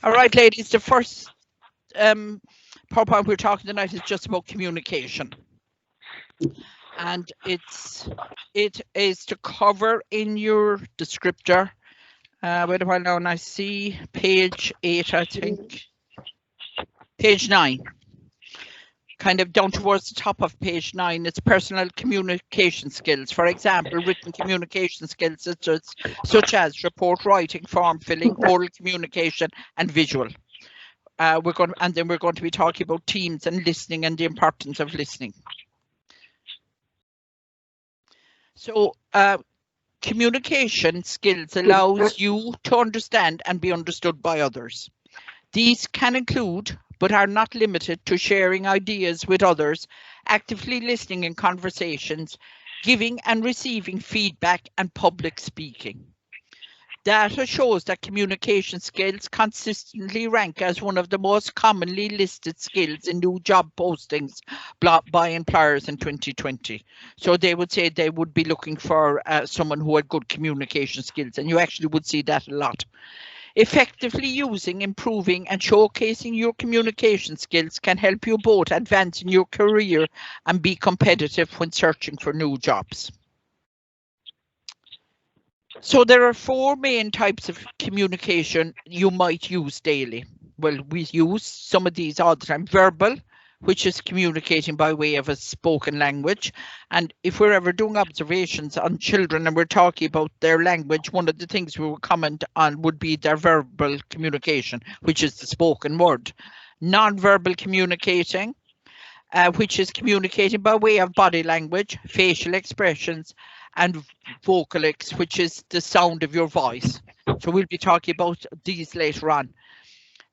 All right, ladies, the first PowerPoint we're talking tonight is just about communication. And it is to cover in your descriptor. Wait a while now, and I see page 8, I think. Page 9. Kind of down towards the top of page 9, it's personal communication skills. For example, written communication skills such as report writing, form filling, oral communication, and visual. Then we're going to be talking about teams and listening and the importance of listening. So communication skills allows you to understand and be understood by others. These can include, but are not limited to, sharing ideas with others, actively listening in conversations, giving and receiving feedback, and public speaking. Data shows that communication skills consistently rank as one of the most commonly listed skills in new job postings by employers in 2020. So they would say they would be looking for someone who had good communication skills, and you actually would see that a lot. Effectively using, improving, and showcasing your communication skills can help you both advance in your career and be competitive when searching for new jobs. So there are 4 main types of communication you might use daily. Well, we use some of these all the time. Verbal, which is communicating by way of a spoken language. And if we're ever doing observations on children and we're talking about their language, one of the things we will comment on would be their verbal communication, which is the spoken word. Non-verbal communicating, which is communicating by way of body language, facial expressions, and vocalics, which is the sound of your voice. So we'll be talking about these later on.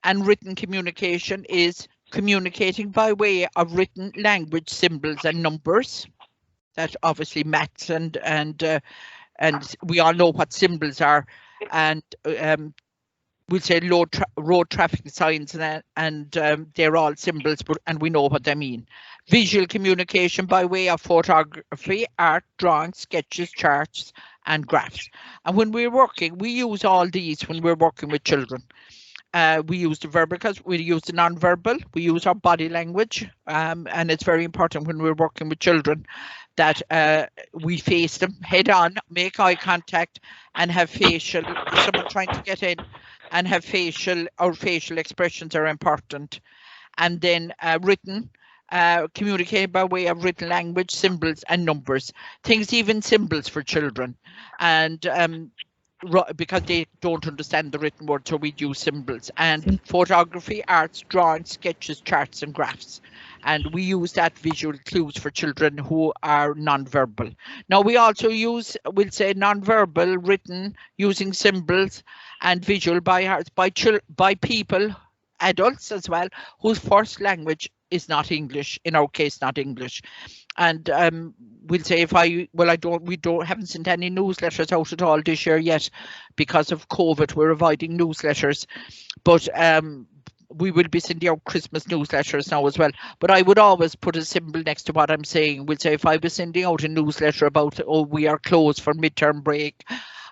And written communication is communicating by way of written language, symbols and numbers. That obviously maths and we all know what symbols are, and we'll say road traffic signs and they're all symbols, and we know what they mean. Visual communication by way of photography, art, drawings, sketches, charts, and graphs. And when we're working, we use all these when we're working with children. We use the verbal because we use the non-verbal, we use our body language, and it's very important when we're working with children that we face them head on, make eye contact, and have facial, someone trying to get in, and have facial expressions are important. And then written, communicating by way of written language, symbols and numbers, things, even symbols for children. And because they don't understand the written word, so we use symbols. And photography, arts, drawings, sketches, charts and graphs. And we use that visual clues for children who are non-verbal. Now we also use, we'll say, non-verbal, written, using symbols and visual by hearts by people, adults as well, whose first language is not English, in our case not English. And we'll say we haven't sent any newsletters out at all this year yet because of COVID. We're avoiding newsletters, but we will be sending out Christmas newsletters now as well. But I would always put a symbol next to what I'm saying. We'll say if I was sending out a newsletter about, oh, we are closed for midterm break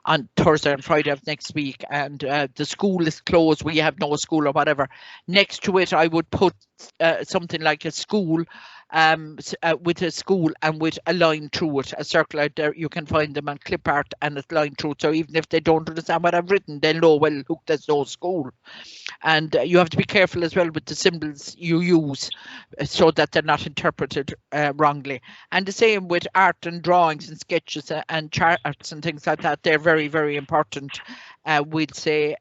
on Thursday and Friday of next week, and the school is closed, we have no school or whatever, next to it I would put something like a school, with a school and with a line through it, a circle out there. You can find them on clip art and it's line through it, so even if they don't understand what I've written, they'll know, well, look, there's no school. And you have to be careful as well with the symbols you use so that they're not interpreted wrongly. And the same with art and drawings and sketches and charts and things like that. They're very, very important. We'd say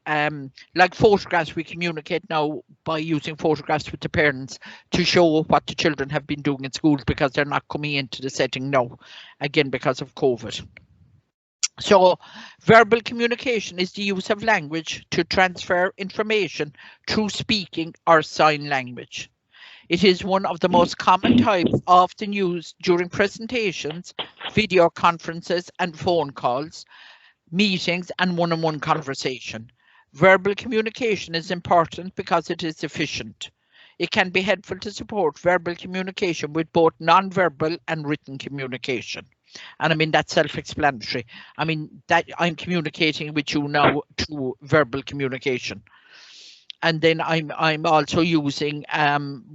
like photographs, we communicate now by using photographs with the parents to show what the children have been doing in schools, because they're not coming into the setting now, again because of COVID. So verbal communication is the use of language to transfer information through speaking or sign language. It is one of the most common types, often used during presentations, video conferences and phone calls, meetings and one-on-one conversation. Verbal communication is important because it is efficient. It can be helpful to support verbal communication with both non-verbal and written communication. And I mean, that's self-explanatory. I mean, that I'm communicating with you now through verbal communication. and then I'm also using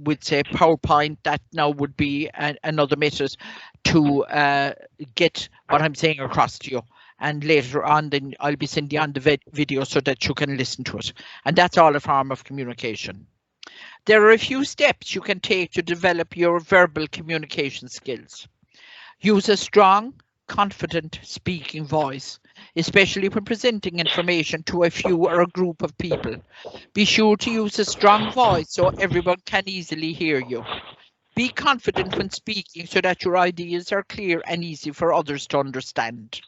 would say PowerPoint. That now would be another method to get what I'm saying across to you. And later on, then I'll be sending on the video so that you can listen to it. And that's all a form of communication. There are a few steps you can take to develop your verbal communication skills. Use a strong, confident speaking voice, especially when presenting information to a few or a group of people. Be sure to use a strong voice so everyone can easily hear you. Be confident when speaking so that your ideas are clear and easy for others to understand.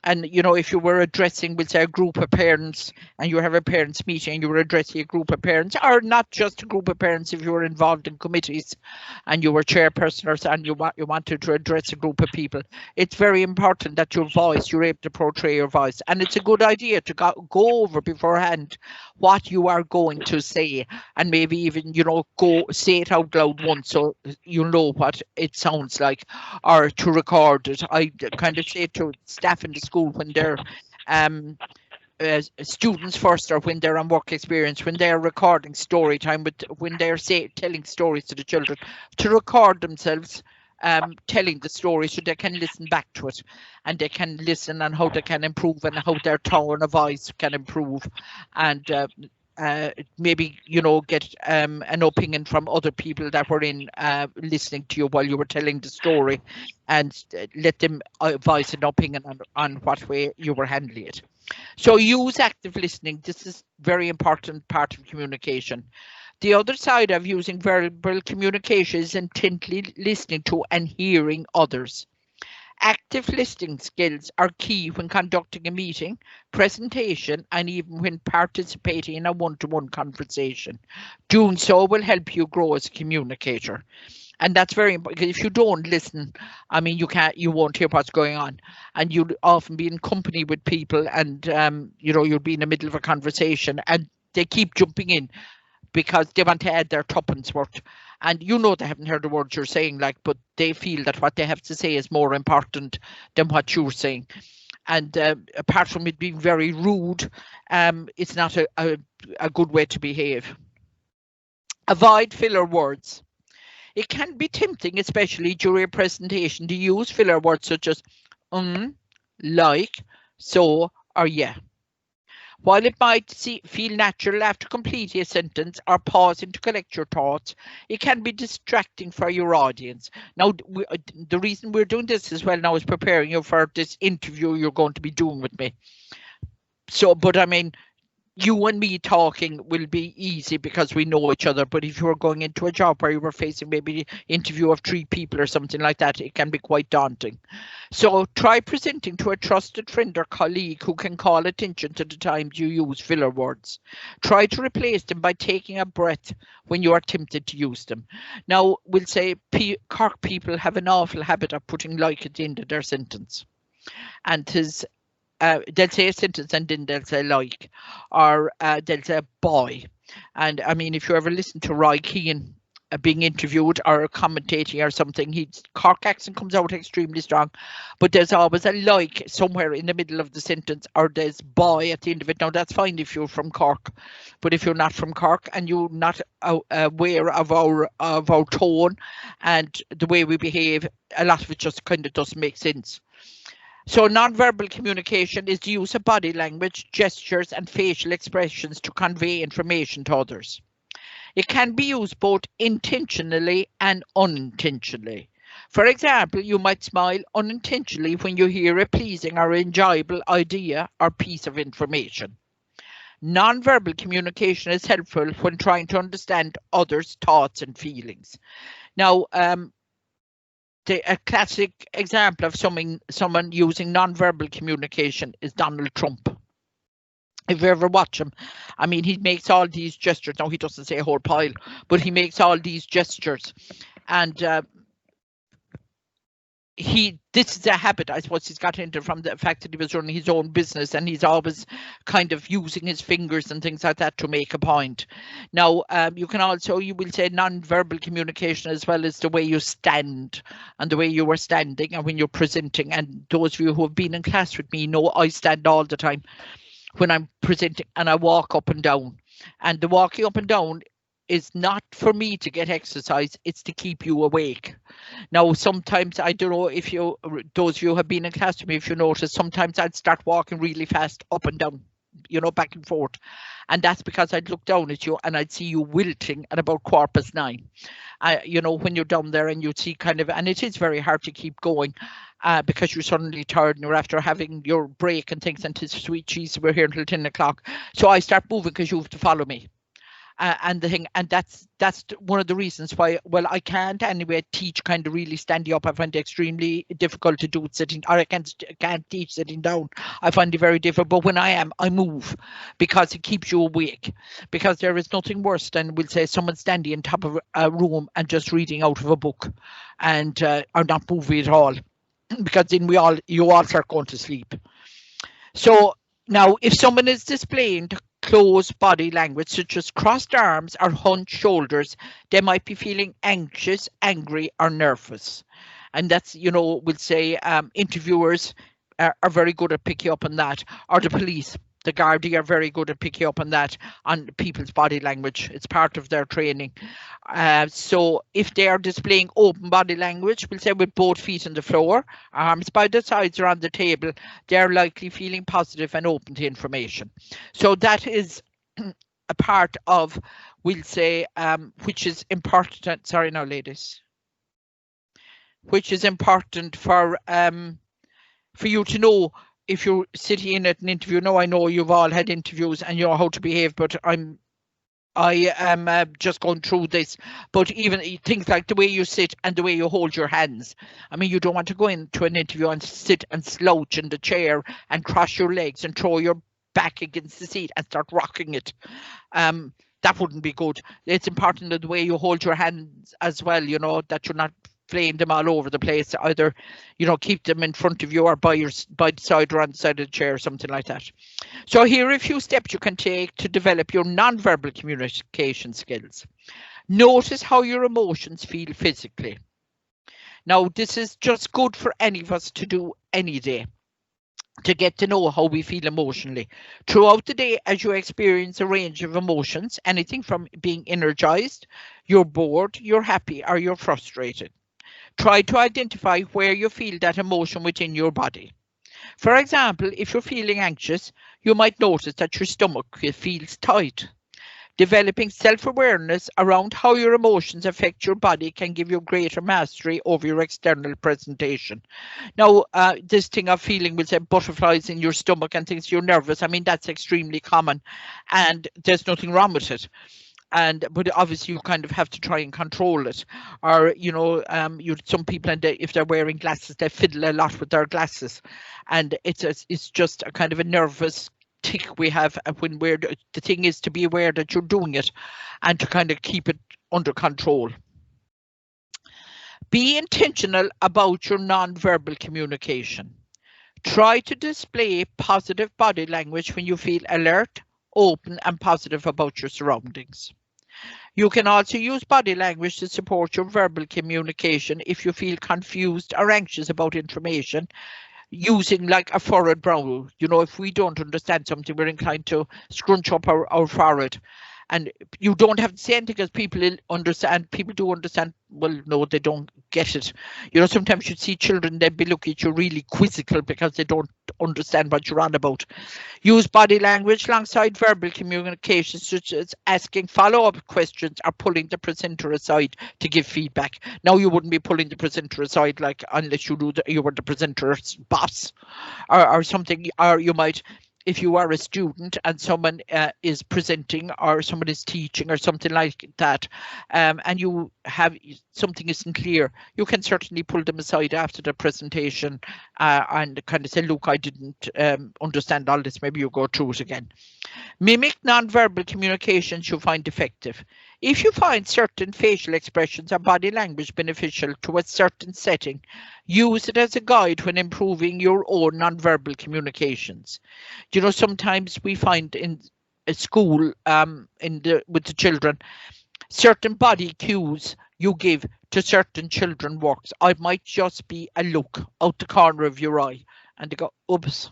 And, you know, if you were addressing, we'll say, a group of parents and you have a parents meeting and you were addressing a group of parents, or not just a group of parents, if you were involved in committees and you were chairperson or and you wanted to address a group of people, it's very important that your voice, you're able to portray your voice. And it's a good idea to go over beforehand what you are going to say, and maybe even, you know, go say it out loud once so you know what it sounds like, or to record it. I kind of say to staff in the school when they're students first, or when they're on work experience, when they're recording story time, when they're telling stories to the children, to record themselves telling the story so they can listen back to it, and they can listen on how they can improve and how their tone of voice can improve, and maybe, you know, get an opinion from other people that were in listening to you while you were telling the story, and let them voice an opinion on what way you were handling it. So use active listening. This is very important part of communication. The other side of using verbal communication is intently listening to and hearing others. Active listening skills are key when conducting a meeting, presentation, and even when participating in a one-to-one conversation. Doing so will help you grow as a communicator. And that's very important, because if you don't listen, I mean, you won't hear what's going on, and you'll often be in company with people, and you know, you'll be in the middle of a conversation and they keep jumping in because they want to add their tuppence worth, and you know they haven't heard the words you're saying, like, but they feel that what they have to say is more important than what you're saying. And apart from it being very rude, it's not a good way to behave. Avoid filler words. It can be tempting, especially during a presentation, to use filler words such as like, so, or yeah. While it might feel natural after completing a sentence or pausing to collect your thoughts, it can be distracting for your audience. Now, the reason we're doing this as well now is preparing you for this interview you're going to be doing with me. So, but I mean, you and me talking will be easy because we know each other, but if you were going into a job where you were facing maybe an interview of 3 people or something like that, it can be quite daunting. So try presenting to a trusted friend or colleague who can call attention to the times you use filler words. Try to replace them by taking a breath when you are tempted to use them. Now, we'll say Cork people have an awful habit of putting like at the end of their sentence, and they'll say a sentence and then they'll say like, or they'll say boy. And I mean, if you ever listen to Roy Keane being interviewed or commentating or something, his Cork accent comes out extremely strong, but there's always a like somewhere in the middle of the sentence, or there's boy at the end of it. Now that's fine if you're from Cork, but if you're not from Cork and you're not aware of our tone and the way we behave, a lot of it just kind of doesn't make sense. So non-verbal communication is the use of body language, gestures and facial expressions to convey information to others. It can be used both intentionally and unintentionally. For example, you might smile unintentionally when you hear a pleasing or enjoyable idea or piece of information. Non-verbal communication is helpful when trying to understand others' thoughts and feelings. Now, a classic example of someone using non-verbal communication is Donald Trump. If you ever watch him, I mean, he makes all these gestures. Now, he doesn't say a whole pile, but he makes all these gestures. And this is a habit, I suppose, he's got into from the fact that he was running his own business, and he's always kind of using his fingers and things like that to make a point. Now, you will say non-verbal communication as well as the way you stand and the way you were standing and when you're presenting. And those of you who have been in class with me know I stand all the time when I'm presenting, and I walk up and down. And the walking up and down is not for me to get exercise, it's to keep you awake. Now, sometimes, I don't know if you, those of you who have been in class with me, if you notice, sometimes I'd start walking really fast up and down, back and forth. And that's because I'd look down at you and I'd see you wilting at about 9:15. When you're down there and you see and it is very hard to keep going because you're suddenly tired and you're after having your break and things, and it's sweet cheese, we're here until 10 o'clock. So I start moving because you have to follow me. And that's one of the reasons why, well, I can't anyway teach really standing up. I find it extremely difficult to do it sitting, or I can't teach sitting down. I find it very difficult, but when I move because it keeps you awake, because there is nothing worse than, we'll say, someone standing on top of a room and just reading out of a book and are not moving at all, because then you all start going to sleep. So now, if someone is displaying close body language, such as crossed arms or hunched shoulders, they might be feeling anxious, angry, or nervous. And that's, we'll say interviewers are very good at picking up on that, or the police. The Gardaí are very good at picking up on that, on people's body language. It's part of their training. So if they are displaying open body language, we'll say with both feet on the floor, arms by the sides or on the table, they're likely feeling positive and open to information. So that is a part of, we'll say, which is important. Sorry now, ladies. Which is important for you to know. If you're sitting in at an interview, now I know you've all had interviews and you know how to behave, but I am just going through this. But even things like the way you sit and the way you hold your hands. I mean, you don't want to go into an interview and sit and slouch in the chair and cross your legs and throw your back against the seat and start rocking it. That wouldn't be good. It's important that the way you hold your hands as well, that you're not flaying them all over the place. Either, keep them in front of you or by the side or on the side of the chair, or something like that. So here are a few steps you can take to develop your non-verbal communication skills. Notice how your emotions feel physically. Now, this is just good for any of us to do any day, to get to know how we feel emotionally. Throughout the day, as you experience a range of emotions, anything from being energized, you're bored, you're happy, or you're frustrated. Try to identify where you feel that emotion within your body. For example, if you're feeling anxious, you might notice that your stomach feels tight. Developing self-awareness around how your emotions affect your body can give you greater mastery over your external presentation. Now, this thing of feeling, we'll say, butterflies in your stomach and things, you're nervous. I mean, that's extremely common and there's nothing wrong with it. But obviously you kind of have to try and control it. Or, some people, and if they're wearing glasses, they fiddle a lot with their glasses. And it's just a kind of a nervous tick we have when the thing is to be aware that you're doing it and to kind of keep it under control. Be intentional about your non-verbal communication. Try to display positive body language when you feel alert, open, and positive about your surroundings. You can also use body language to support your verbal communication if you feel confused or anxious about information, using like a furrowed brow. If we don't understand something, we're inclined to scrunch up our forehead. And you don't have to say anything because people understand. People do understand. Well, no, they don't get it. Sometimes you see children, they'd be looking at you really quizzical because they don't understand what you're on about. Use body language alongside verbal communication, such as asking follow-up questions or pulling the presenter aside to give feedback. Now, you wouldn't be pulling the presenter aside unless you were the presenter's boss or something, or you might, if you are a student and someone is presenting or someone is teaching or something like that, and you have something isn't clear, you can certainly pull them aside after the presentation and kind of say, look, I didn't understand all this, maybe you go through it again. Mimic non-verbal communications you find effective. If you find certain facial expressions or body language beneficial to a certain setting, use it as a guide when improving your own non-verbal communications. Sometimes we find in a school, with the children, certain body cues you give to certain children works. I might just be a look out the corner of your eye, and they go, oops.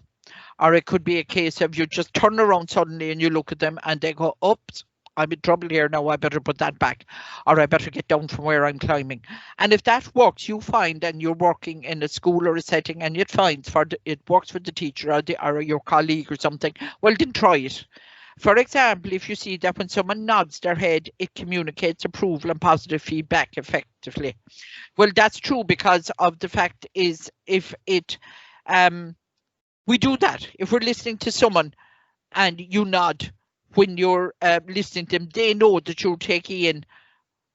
Or it could be a case of you just turn around suddenly and you look at them and they go, oops, I'm in trouble here now, I better put that back, or I better get down from where I'm climbing. And if that works, you find, and you're working in a school or a setting and it finds it works for the teacher or your colleague or something, well then try it. For example, if you see that when someone nods their head, it communicates approval and positive feedback effectively. Well, that's true because of the fact is if it, we do that. If we're listening to someone and you nod when you're listening to them, they know that you're taking in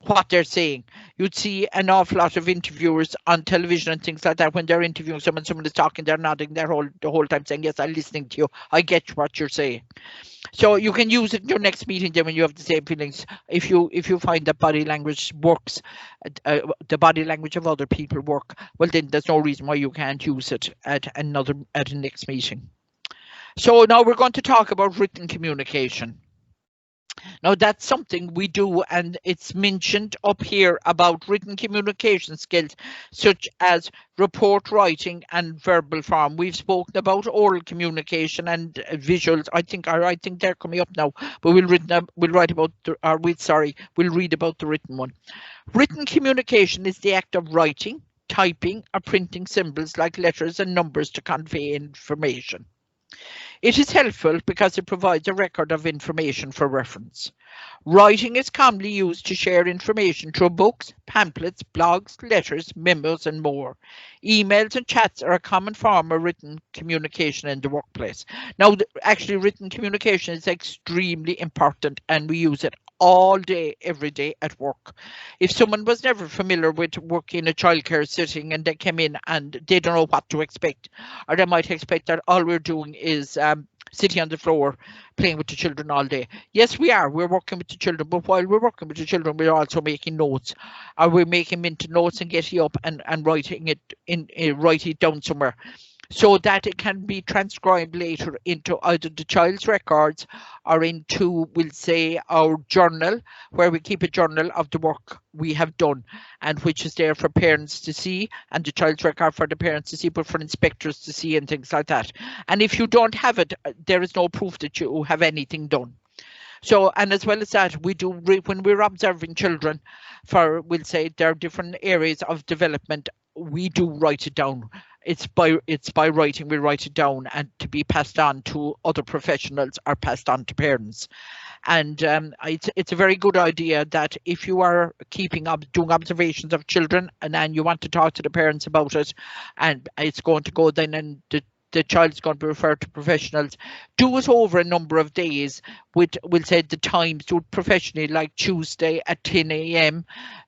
what they're saying. You'd see an awful lot of interviewers on television and things like that when they're interviewing someone is talking, they're nodding the whole time saying, yes, I'm listening to you. I get what you're saying. So you can use it in your next meeting then when you have the same feelings. If you find that body language works, the body language of other people work, well then there's no reason why you can't use it at a next meeting. So now we're going to talk about written communication. Now that's something we do, and it's mentioned up here about written communication skills such as report writing and verbal form. We've spoken about oral communication and visuals. I think they're coming up now, but we'll read about the written one. Written communication is the act of writing, typing, or printing symbols like letters and numbers to convey information. It is helpful because it provides a record of information for reference. Writing is commonly used to share information through books, pamphlets, blogs, letters, memos, and more. Emails and chats are a common form of written communication in the workplace. Now, actually, written communication is extremely important, and we use it all day, every day at work. If someone was never familiar with working in a childcare setting and they came in and they don't know what to expect, or they might expect that all we're doing is sitting on the floor playing with the children all day. Yes, we're working with the children, but while we're working with the children, we're also making notes, or we're making mental notes and getting up and writing it down somewhere, so that it can be transcribed later into either the child's records or into, we'll say, our journal, where we keep a journal of the work we have done, and which is there for parents to see, and the child's record for the parents to see, but for inspectors to see and things like that. And if you don't have it, there is no proof that you have anything done. So, and as well as that, we do, when we're observing children for, we'll say, their different areas of development, we do write it down. It's by writing, we write it down, and to be passed on to other professionals or passed on to parents. And it's a very good idea that if you are doing observations of children and then you want to talk to the parents about it, and it's going to go then, and the child's going to be referred to professionals, do it over a number of days with, we'll say, the times, do it professionally, like Tuesday at 10 a.m.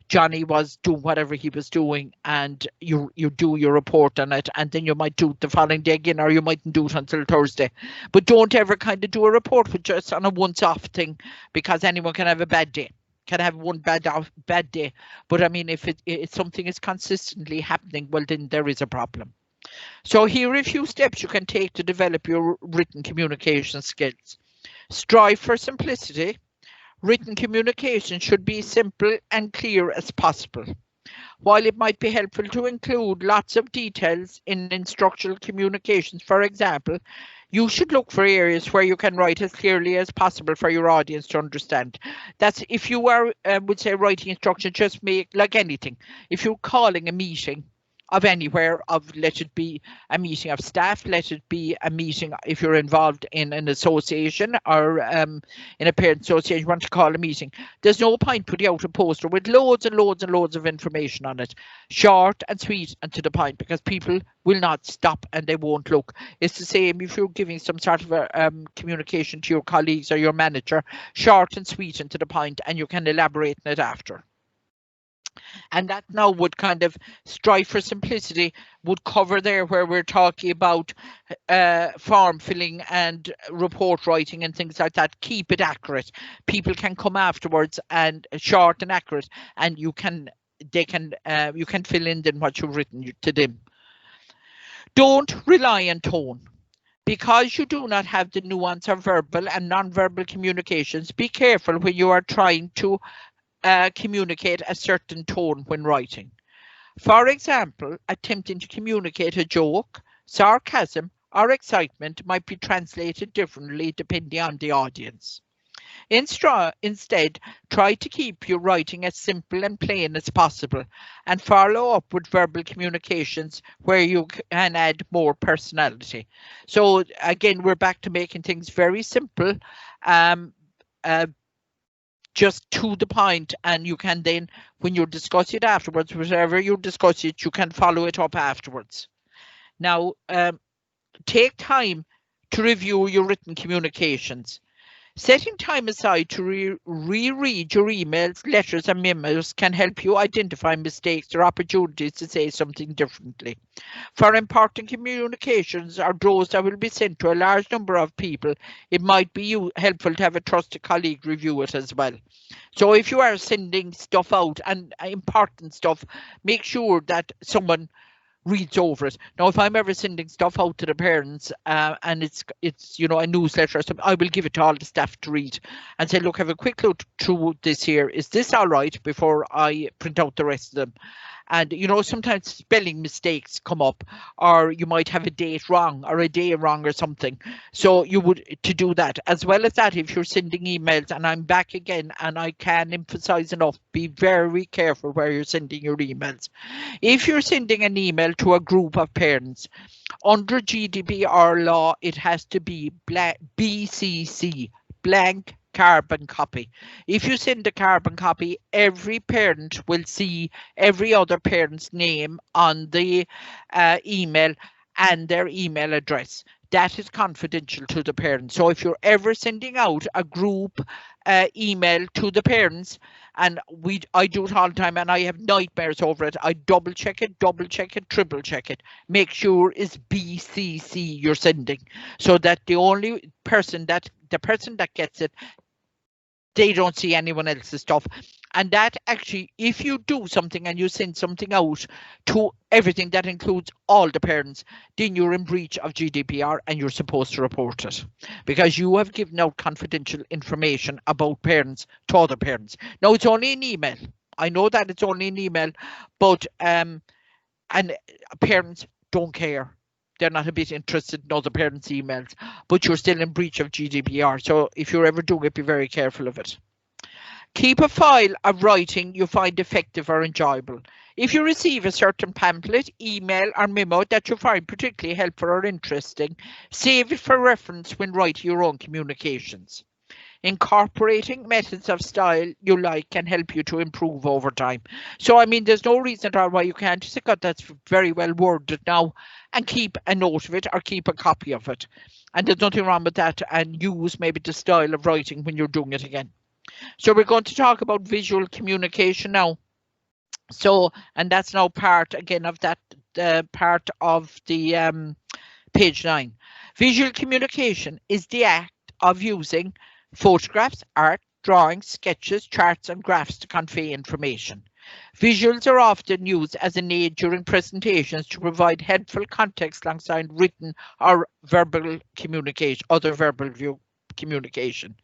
Johnny was doing whatever he was doing, and you do your report on it, and then you might do it the following day again, or you mightn't do it until Thursday. But don't ever kind of do a report with just on a once-off thing, because anyone can have a bad day, can have one bad day. But I mean, if something is consistently happening, well, then there is a problem. So here are a few steps you can take to develop your written communication skills. Strive for simplicity. Written communication should be simple and clear as possible. While it might be helpful to include lots of details in instructional communications, for example, you should look for areas where you can write as clearly as possible for your audience to understand. That's if you are, would say, writing instruction, just make like anything. If you're calling a meeting of anywhere, let it be a meeting of staff, let it be a meeting if you're involved in an association or in a parent association, you want to call a meeting. There's no point putting out a poster with loads and loads and loads of information on it. Short and sweet and to the point, because people will not stop and they won't look. It's the same if you're giving some sort of a, communication to your colleagues or your manager, short and sweet and to the point, and you can elaborate on it after. And that now would kind of strive for simplicity would cover there where we're talking about form filling and report writing and things like that. Keep it accurate. People can come afterwards and short and accurate, and you can fill in then what you've written to them. Don't rely on tone. Because you do not have the nuance of verbal and non-verbal communications, be careful when you are trying to communicate a certain tone when writing. For example, attempting to communicate a joke, sarcasm, or excitement might be translated differently depending on the audience. Instead, try to keep your writing as simple and plain as possible and follow up with verbal communications where you can add more personality. So again, we're back to making things very simple, just to the point, and you can then, when you discuss it afterwards, whatever you discuss it, you can follow it up afterwards. Now, take time to review your written communications. Setting time aside to reread your emails, letters and memos can help you identify mistakes or opportunities to say something differently. For important communications or those that will be sent to a large number of people, it might be helpful to have a trusted colleague review it as well. So if you are sending stuff out and important stuff, make sure that someone reads over it. Now, if I'm ever sending stuff out to the parents and it's a newsletter or something, I will give it to all the staff to read and say, look, have a quick look through this here. Is this all right, before I print out the rest of them? And sometimes spelling mistakes come up, or you might have a date wrong or a day wrong or something. So you would to do that. As well as that, if you're sending emails, and I'm back again and I can emphasize enough, be very careful where you're sending your emails. If you're sending an email to a group of parents, under GDPR law, it has to be BCC, blank carbon copy. If you send a carbon copy, every parent will see every other parent's name on the email and their email address. That is confidential to the parents. So if you're ever sending out a group email to the parents, and I do it all the time and I have nightmares over it, I double check it, triple check it. Make sure it's BCC you're sending, so that the person that gets it, they don't see anyone else's stuff. And that actually, if you do something and you send something out to everything that includes all the parents, then you're in breach of GDPR and you're supposed to report it, because you have given out confidential information about parents to other parents. Now, it's only an email. I know that it's only an email, but and parents don't care. They're not a bit interested in other parents' emails, but you're still in breach of GDPR. So if you're ever doing it, be very careful of it. Keep a file of writing you find effective or enjoyable. If you receive a certain pamphlet, email or memo that you find particularly helpful or interesting, save it for reference when writing your own communications. Incorporating methods of style you like can help you to improve over time. So, I mean, there's no reason at all why you can't just say, God, that's very well worded now, and keep a note of it or keep a copy of it. And there's nothing wrong with that, and use maybe the style of writing when you're doing it again. So we're going to talk about visual communication now. So, and that's now part again of that part of the page 9. Visual communication is the act of using photographs, art, drawings, sketches, charts and graphs to convey information. Visuals are often used as an aid during presentations to provide helpful context alongside written or verbal communication, other verbal communication.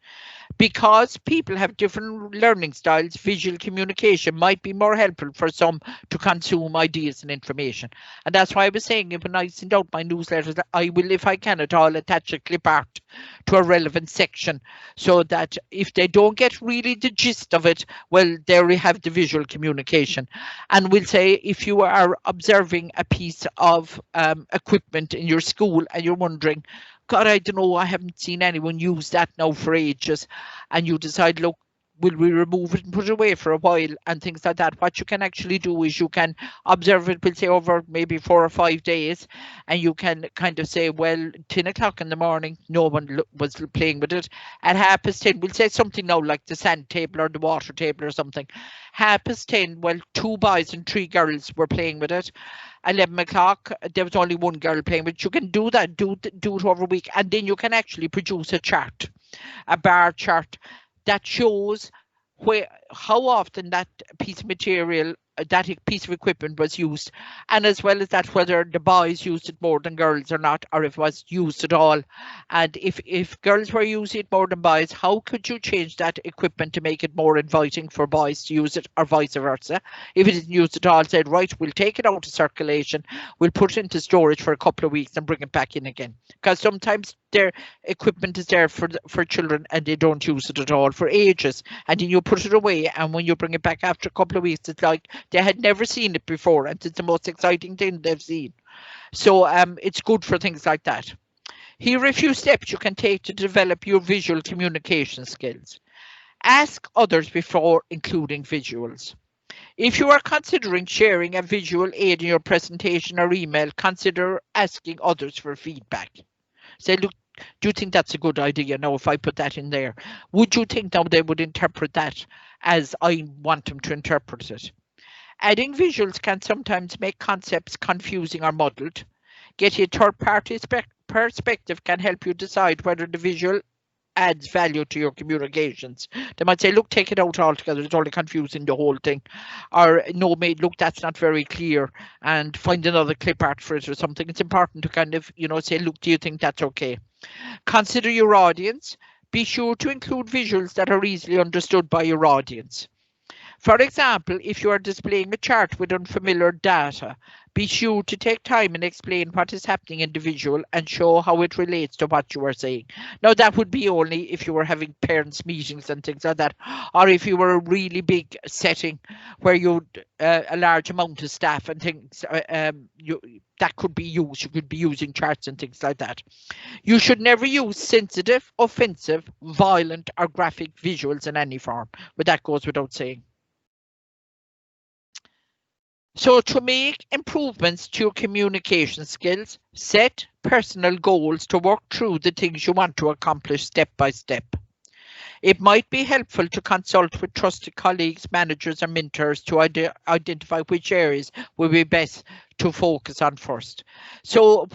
Because people have different learning styles, visual communication might be more helpful for some to consume ideas and information. And that's why I was saying, when I send out my newsletters, I will, if I can at all, attach a clip art to a relevant section, so that if they don't get really the gist of it, well, there we have the visual communication. And we'll say, if you are observing a piece of equipment in your school and you're wondering, God, I don't know, I haven't seen anyone use that now for ages, and you decide, look, will we remove it and put it away for a while and things like that? What you can actually do is you can observe it, we'll say, over maybe 4 or 5 days, and you can kind of say, well, 10 o'clock in the morning, no one was playing with it. At 10:30, we'll say something now like the sand table or the water table or something. 10:30, well, 2 boys and 3 girls were playing with it. 11 o'clock, there was only 1 girl playing, but you can do that, do it over a week, and then you can actually produce a chart, a bar chart that shows how often that piece of material that piece of equipment was used, and as well as that, whether the boys used it more than girls or not, or if it was used at all. And if girls were using it more than boys, how could you change that equipment to make it more inviting for boys to use it, or vice versa? If it isn't used at all, said, right, we'll take it out of circulation, we'll put it into storage for a couple of weeks and bring it back in again. Because sometimes their equipment is there for children and they don't use it at all for ages, and then you put it away, and when you bring it back after a couple of weeks, it's like they had never seen it before, and it's the most exciting thing they've seen. So it's good for things like that. Here are a few steps you can take to develop your visual communication skills. Ask others before including visuals. If you are considering sharing a visual aid in your presentation or email, consider asking others for feedback. Say, look, do you think that's a good idea? Now, if I put that in there, would you think now they would interpret that as I want them to interpret it? Adding visuals can sometimes make concepts confusing or muddled. Getting a third-party perspective can help you decide whether the visual adds value to your communications. They might say, look, take it out altogether, it's only confusing the whole thing. Or, no, mate, look, that's not very clear, and find another clip art for it or something. It's important to kind of, say, look, do you think that's okay? Consider your audience. Be sure to include visuals that are easily understood by your audience. For example, if you are displaying a chart with unfamiliar data, be sure to take time and explain what is happening in the visual and show how it relates to what you are saying. Now, that would be only if you were having parents' meetings and things like that, or if you were a really big setting where you a large amount of staff and things that could be used. You could be using charts and things like that. You should never use sensitive, offensive, violent, or graphic visuals in any form, but that goes without saying. So to make improvements to your communication skills, set personal goals to work through the things you want to accomplish step by step. It might be helpful to consult with trusted colleagues, managers, and mentors to identify which areas will be best to focus on first. So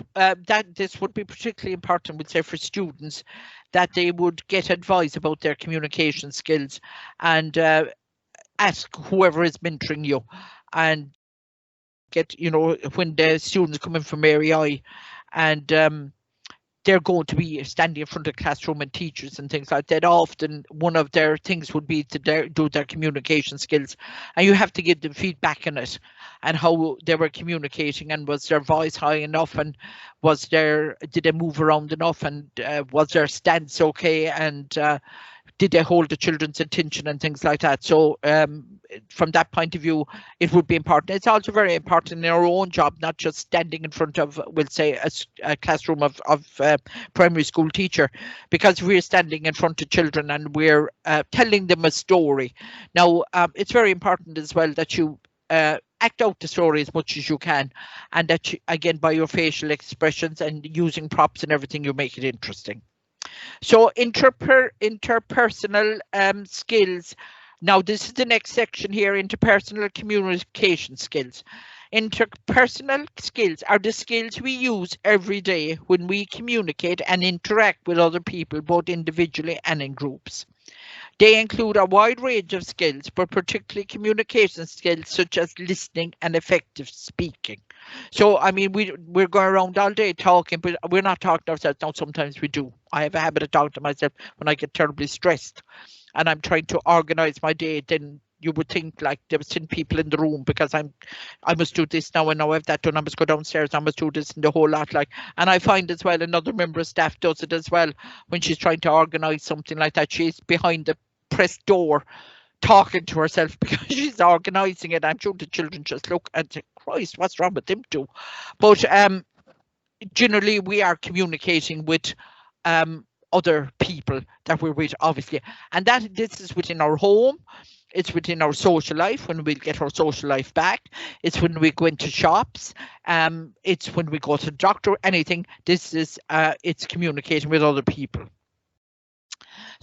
this would be particularly important, we'd say, for students, that they would get advice about their communication skills and ask whoever is mentoring you, and get, when the students come in from REI and they're going to be standing in front of classroom and teachers and things like that, often one of their things would be to do their communication skills, and you have to give them feedback on it and how they were communicating, and was their voice high enough, and did they move around enough, and was their stance okay, and did they hold the children's attention and things like that. So from that point of view, it would be important. It's also very important in our own job, not just standing in front of, we'll say, a classroom of primary school teacher, because we're standing in front of children and we're telling them a story. Now, it's very important as well that you act out the story as much as you can, and that you, again, by your facial expressions and using props and everything, you make it interesting. So interpersonal skills. Now, this is the next section here, interpersonal communication skills. Interpersonal skills are the skills we use every day when we communicate and interact with other people, both individually and in groups. They include a wide range of skills, but particularly communication skills such as listening and effective speaking. So, I mean, we're going around all day talking, but we're not talking to ourselves. Now, sometimes we do. I have a habit of talking to myself when I get terribly stressed and I'm trying to organize my day. Then you would think like there was 10 people in the room because I must do this now, and now I have that done, I must go downstairs, I must do this, and the whole lot. And I find as well another member of staff does it as well when she's trying to organize something like that. She's behind the press door talking to herself because she's organizing it. I'm sure the children just look and say, Christ, what's wrong with them too? But generally we are communicating with other people that we're with, obviously, and this is within our home. It's within our social life, when we get our social life back. It's when we go into shops. It's when we go to the doctor, anything. This is it's communicating with other people.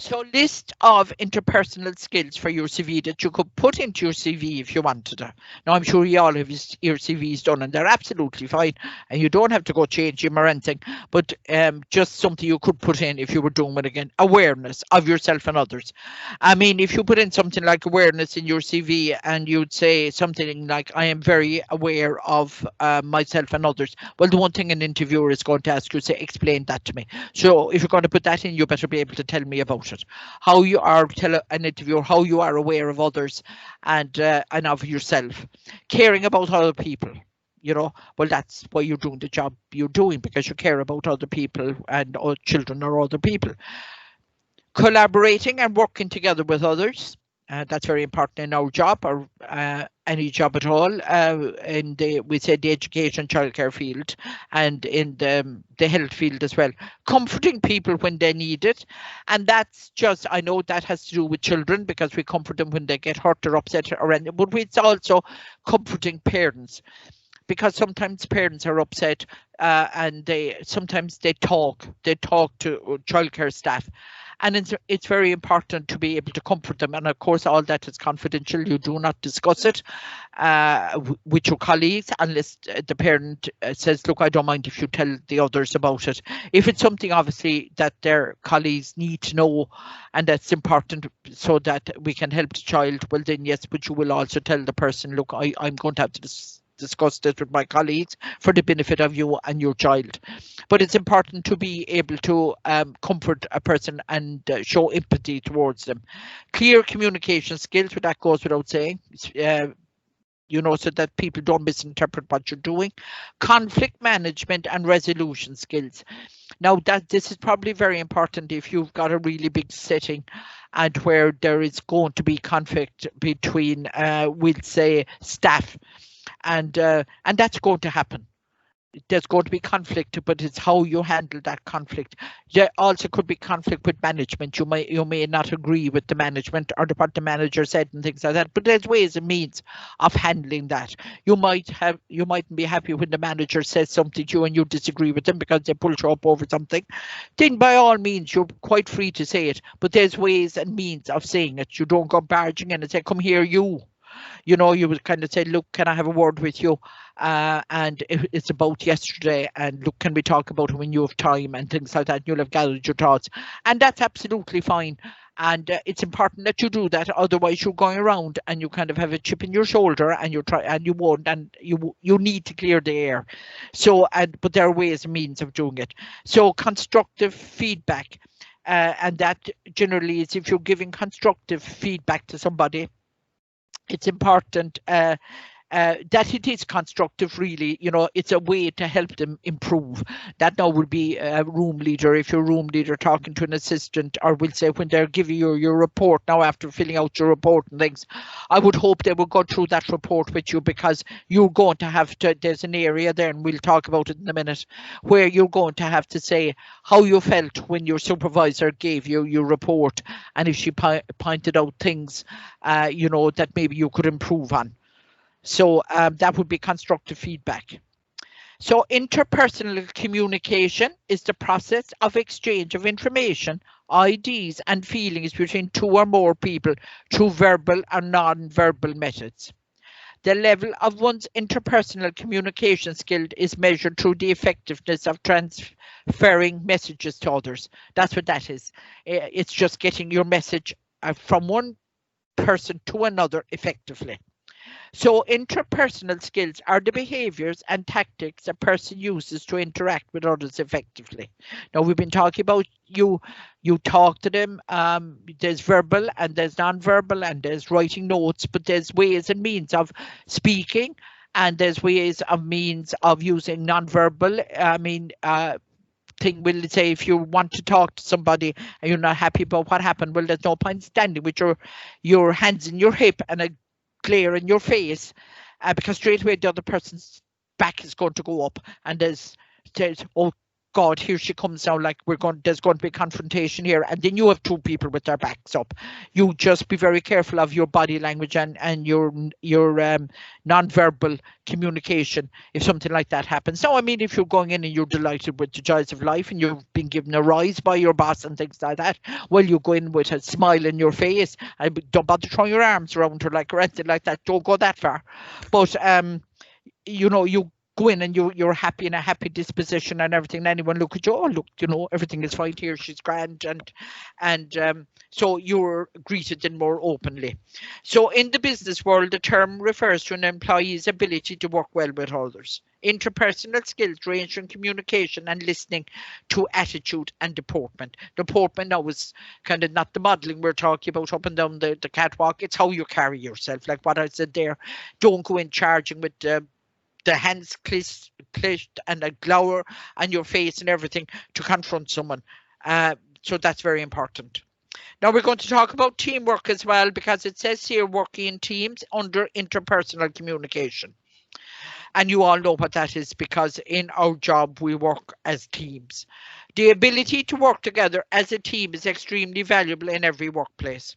So list of interpersonal skills for your CV that you could put into your CV if you wanted to. Now, I'm sure you all have your CVs done and they're absolutely fine and you don't have to go change them or anything, but just something you could put in if you were doing it again. Awareness of yourself and others. I mean, if you put in something like awareness in your CV and you'd say something like, I am very aware of myself and others. Well, the one thing an interviewer is going to ask you, say, explain that to me. So if you're going to put that in, you better be able to tell me about it. How you are, tell an interviewer how you are aware of others and of yourself. Caring about other people. You know, well, that's why you're doing the job you're doing, because you care about other people and or children or other people. Collaborating and working together with others. That's very important in our job or any job at all. In the, we said, the education childcare field and in the health field as well. Comforting people when they need it. And that's just, I know that has to do with children because we comfort them when they get hurt or upset or anything, but it's also comforting parents. Because sometimes parents are upset and sometimes they talk to childcare staff, and it's very important to be able to comfort them. And of course, all that is confidential. You do not discuss it with your colleagues unless the parent says, look, I don't mind if you tell the others about it. If it's something obviously that their colleagues need to know and that's important so that we can help the child, well then yes, but you will also tell the person, look, I'm going to have to discuss this with my colleagues for the benefit of you and your child. But it's important to be able to comfort a person and show empathy towards them. Clear communication skills, but that goes without saying, you know, so that people don't misinterpret what you're doing. Conflict management and resolution skills. Now this is probably very important if you've got a really big setting and where there is going to be conflict between, we'll say, staff. And that's going to happen. There's going to be conflict, but it's how you handle that conflict. There also could be conflict with management. You may not agree with the management or what the manager said and things like that, but there's ways and means of handling that. You mightn't be happy when the manager says something to you and you disagree with them because they pulled you up over something. Then by all means you're quite free to say it, but there's ways and means of saying it. You don't go barging in and say, come here, you. You know, you would kind of say, look, can I have a word with you? And it's about yesterday, and look, can we talk about it when you have time and things like that? You'll have gathered your thoughts, and that's absolutely fine. And it's important that you do that. Otherwise, you're going around and you kind of have a chip in your shoulder, and you won't, and you need to clear the air. So, but there are ways and means of doing it. So, constructive feedback, and that generally is if you're giving constructive feedback to somebody. It's important that it is constructive, really. You know, it's a way to help them improve. That now would be a room leader, if you're a room leader talking to an assistant, or we'll say when they're giving you your report now after filling out your report and things, I would hope they will go through that report with you, because you're going to have to, there's an area there, and we'll talk about it in a minute, where you're going to have to say how you felt when your supervisor gave you your report, and if she pointed out things, you know, that maybe you could improve on. So that would be constructive feedback. So interpersonal communication is the process of exchange of information, ideas and feelings between two or more people through verbal and non-verbal methods. The level of one's interpersonal communication skill is measured through the effectiveness of transferring messages to others. That's what that is. It's just getting your message from one person to another effectively. So interpersonal skills are the behaviors and tactics a person uses to interact with others effectively. Now, we've been talking about you talk to them, there's verbal and there's non-verbal and there's writing notes, but there's ways and means of speaking, and there's ways of means of using non-verbal. I mean, thing will say, if you want to talk to somebody and you're not happy about what happened, well, there's no point standing with your hands in your hip and a glare in your face, because straight away the other person's back is going to go up, and there's oh, God, here she comes now, like there's going to be confrontation here, and then you have two people with their backs up. You just be very careful of your body language and your non-verbal communication if something like that happens. So I mean, if you're going in and you're delighted with the joys of life and you've been given a rise by your boss and things like that, well, you go in with a smile in your face and don't bother throwing your arms around her like or anything like that. Don't go that far. But you go in and you're happy in a happy disposition and everything. And anyone look at you, oh look, everything is fine here. She's grand, and so you're greeted in more openly. So in the business world, the term refers to an employee's ability to work well with others. Interpersonal skills range from communication and listening to attitude and deportment. Deportment now is kind of not the modelling we're talking about up and down the catwalk. It's how you carry yourself, like what I said there. Don't go in charging with the hands clenched and a glower on your face and everything to confront someone. So that's very important. Now we're going to talk about teamwork as well, because it says here working in teams under interpersonal communication. And you all know what that is, because in our job we work as teams. The ability to work together as a team is extremely valuable in every workplace.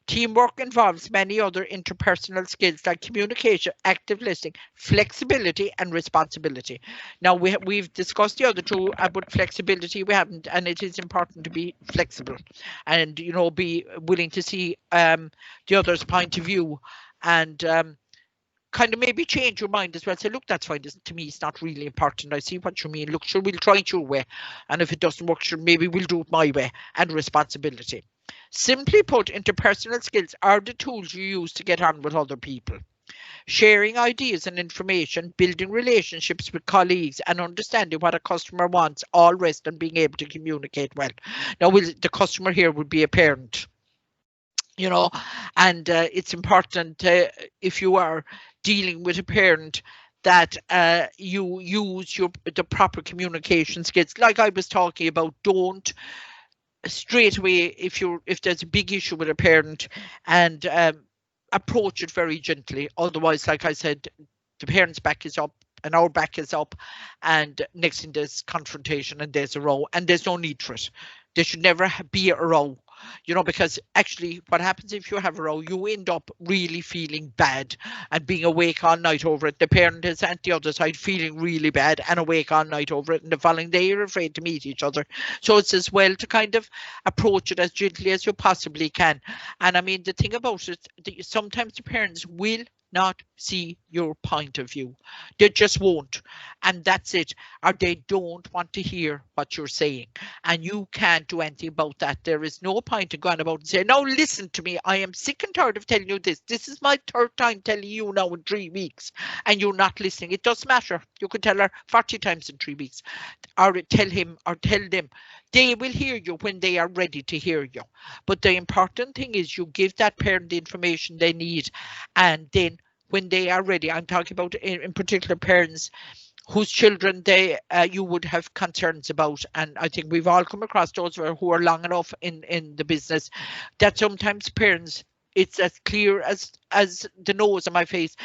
Teamwork involves many other interpersonal skills like communication, active listening, flexibility, and responsibility. Now, we've discussed the other two, but flexibility we haven't, and it is important to be flexible and, be willing to see the other's point of view and kind of maybe change your mind as well. Say, look, that's fine. To me, it's not really important. I see what you mean. Look, sure, we'll try it your way. And if it doesn't work, sure, maybe we'll do it my way. And responsibility. Simply put, interpersonal skills are the tools you use to get on with other people. Sharing ideas and information, building relationships with colleagues, and understanding what a customer wants all rest on being able to communicate well. Now, the customer here would be a parent, and it's important if you are dealing with a parent that you use the proper communication skills. Like I was talking about, don't straight away, if there's a big issue with a parent, and approach it very gently. Otherwise, like I said, the parent's back is up and our back is up, and next thing there's confrontation and there's a row, and there's no need for it. There should never be a row, because actually what happens if you have a row, you end up really feeling bad and being awake all night over it. The parent is at the other side feeling really bad and awake all night over it, and the following day you're afraid to meet each other. So it's as well to kind of approach it as gently as you possibly can. And I mean, the thing about it, sometimes the parents will not see your point of view. They just won't. And that's it. Or they don't want to hear what you're saying. And you can't do anything about that. There is no point in going about and saying, no, listen to me. I am sick and tired of telling you this. This is my third time telling you now in 3 weeks. And you're not listening. It doesn't matter. You can tell her 40 times in 3 weeks. Or tell him or tell them. They will hear you when they are ready to hear you. But the important thing is you give that parent the information they need, and then when they are ready, I'm talking about in particular parents whose children you would have concerns about, and I think we've all come across those who are long enough in the business that sometimes parents, it's as clear as the nose on my face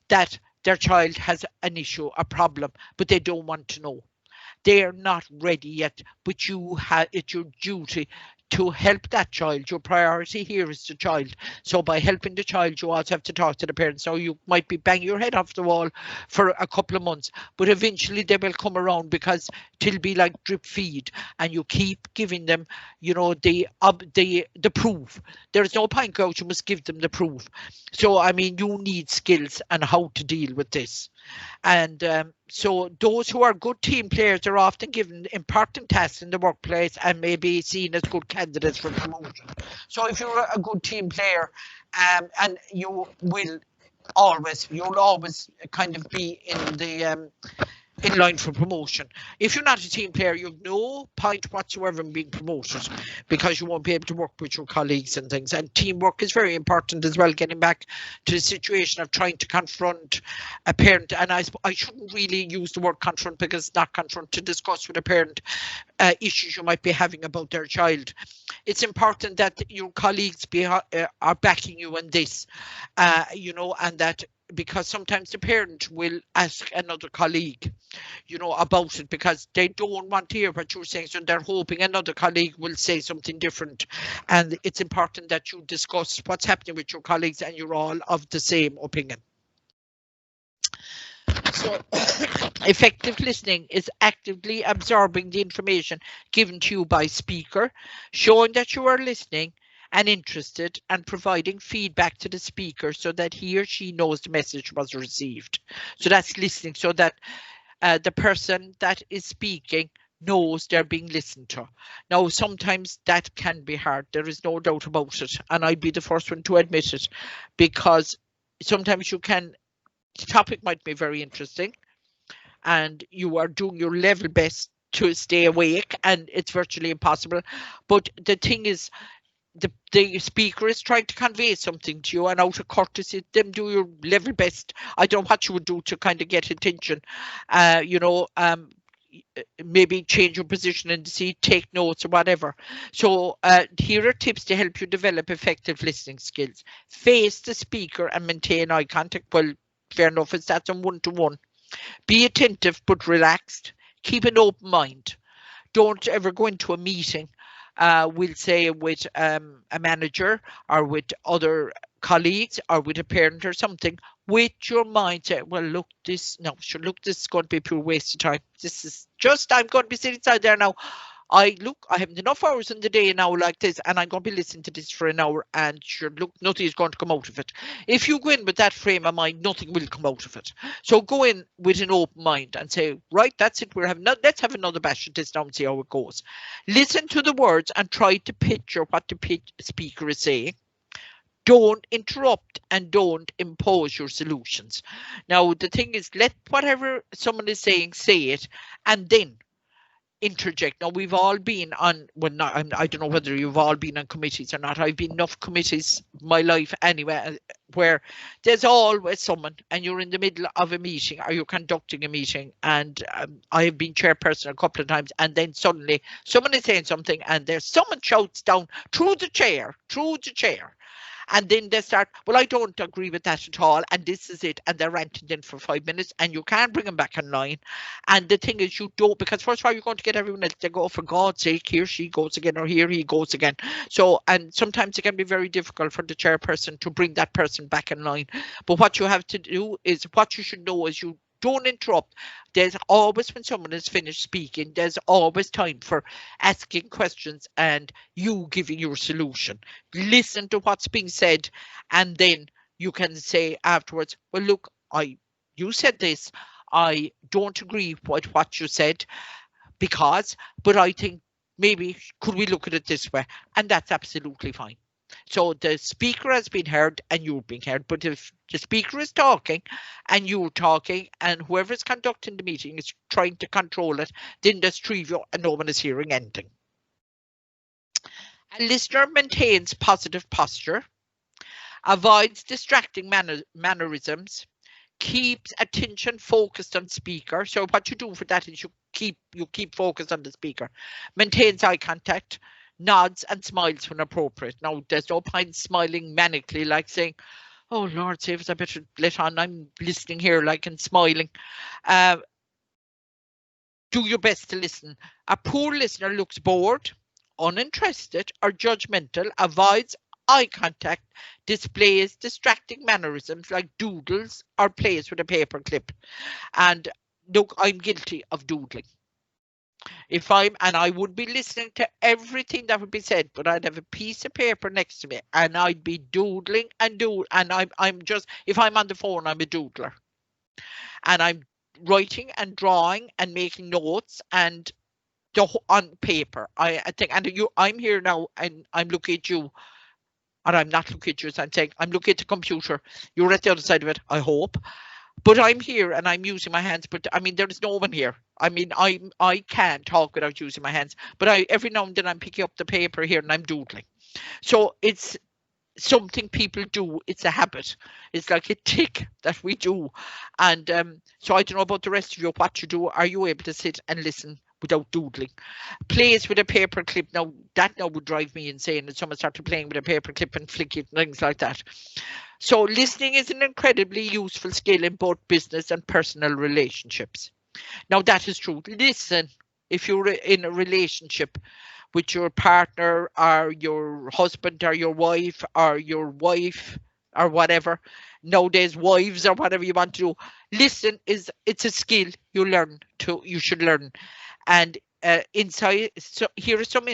that their child has an issue, a problem, but they don't want to know. They're not ready yet, but it's your duty to help that child. Your priority here is the child. So by helping the child, you also have to talk to the parents. So you might be banging your head off the wall for a couple of months, but eventually they will come around, because it'll be like drip feed, and you keep giving them, the proof. There's no point out, you must give them the proof. So I mean, you need skills and how to deal with this. And so those who are good team players are often given important tasks in the workplace and may be seen as good candidates for promotion. So if you're a good team player, and you'll always kind of be in line for promotion. If you're not a team player, you have no point whatsoever in being promoted, because you won't be able to work with your colleagues and things. And teamwork is very important as well, getting back to the situation of trying to confront a parent. And I shouldn't really use the word confront, because it's not confront, to discuss with a parent issues you might be having about their child. It's important that your colleagues are backing you in this, and that because sometimes the parent will ask another colleague, you know, about it because they don't want to hear what you're saying. So they're hoping another colleague will say something different. And it's important that you discuss what's happening with your colleagues and you're all of the same opinion. So effective listening is actively absorbing the information given to you by speaker, showing that you are listening and interested, and providing feedback to the speaker so that he or she knows the message was received. So that's listening, so that the person that is speaking knows they're being listened to. Now, sometimes that can be hard. There is no doubt about it. And I'd be the first one to admit it, because sometimes the topic might be very interesting and you are doing your level best to stay awake and it's virtually impossible. But the thing is, the speaker is trying to convey something to you, and out of courtesy, them do your level best. I don't know what you would do to kind of get attention, maybe change your position in the seat, take notes or whatever. So here are tips to help you develop effective listening skills. Face the speaker and maintain eye contact. Well, fair enough, it's that on one-to-one. Be attentive but relaxed. Keep an open mind. Don't ever go into a meeting, we'll say with a manager or with other colleagues or with a parent or something, with your mindset, well, look, this is going to be a pure waste of time. This is just, I'm going to be sitting inside there now. I have enough hours in the day now like this, and I'm going to be listening to this for an hour, and sure, look, nothing is going to come out of it. If you go in with that frame of mind, nothing will come out of it. So go in with an open mind and say, right, that's it. Let's have another bash at this now and see how it goes. Listen to the words and try to picture what the speaker is saying. Don't interrupt and don't impose your solutions. Now, the thing is, let whatever someone is saying, say it, and then interject. Now, we've all been on, well, I don't know whether you've all been on committees or not. I've been enough committees my life anyway, where there's always someone, and you're in the middle of a meeting or you're conducting a meeting, and I have been chairperson a couple of times, and then suddenly someone is saying something and there's someone shouts down through the chair, and then they start, well, I don't agree with that at all, and this is it, and they're ranting then for 5 minutes, and you can't bring them back online. And the thing is, you don't, because first of all, you're going to get everyone else to go, for God's sake, here she goes again, or here he goes again. So, and sometimes it can be very difficult for the chairperson to bring that person back in line. But what you have to do is, what you should know is, you don't interrupt. There's always, when someone is finished speaking, there's always time for asking questions and you giving your solution. Listen to what's being said, and then you can say afterwards, well, look, you said this, I don't agree with what you said, but I think maybe could we look at it this way? And that's absolutely fine. So the speaker has been heard and you're being heard. But if the speaker is talking and you're talking and whoever is conducting the meeting is trying to control it, then there's three of you and no one is hearing anything. A listener maintains positive posture, avoids distracting mannerisms, keeps attention focused on speaker. So what you do for that is you keep focused on the speaker, maintains eye contact, nods and smiles when appropriate. Now, there's no point smiling manically, like saying, oh, Lord save us, I better let on, I'm listening here, like, and smiling. Do your best to listen. A poor listener looks bored, uninterested, or judgmental, avoids eye contact, displays distracting mannerisms like doodles or plays with a paper clip. And look, I'm guilty of doodling. I would be listening to everything that would be said, but I'd have a piece of paper next to me and I'd be doodling and I'm just, if I'm on the phone, I'm a doodler. And I'm writing and drawing and making notes and on paper. I think, and I'm here now and I'm looking at you, and I'm not looking at you, so I'm saying, I'm looking at the computer. You're at the other side of it, I hope. But I'm here and I'm using my hands, but I mean, there's no one here. I mean, I can't talk without using my hands, but every now and then I'm picking up the paper here and I'm doodling. So it's something people do. It's a habit. It's like a tick that we do. And so I don't know about the rest of you, what you do. Are you able to sit and listen without doodling. Plays with a paper clip. Now that would drive me insane if someone started playing with a paper clip and flick it and things like that. So listening is an incredibly useful skill in both business and personal relationships. Now that is true. Listen, if you're in a relationship with your partner or your husband or your wife or whatever, nowadays wives or whatever you want to do, listen it's a skill you should learn. And here are some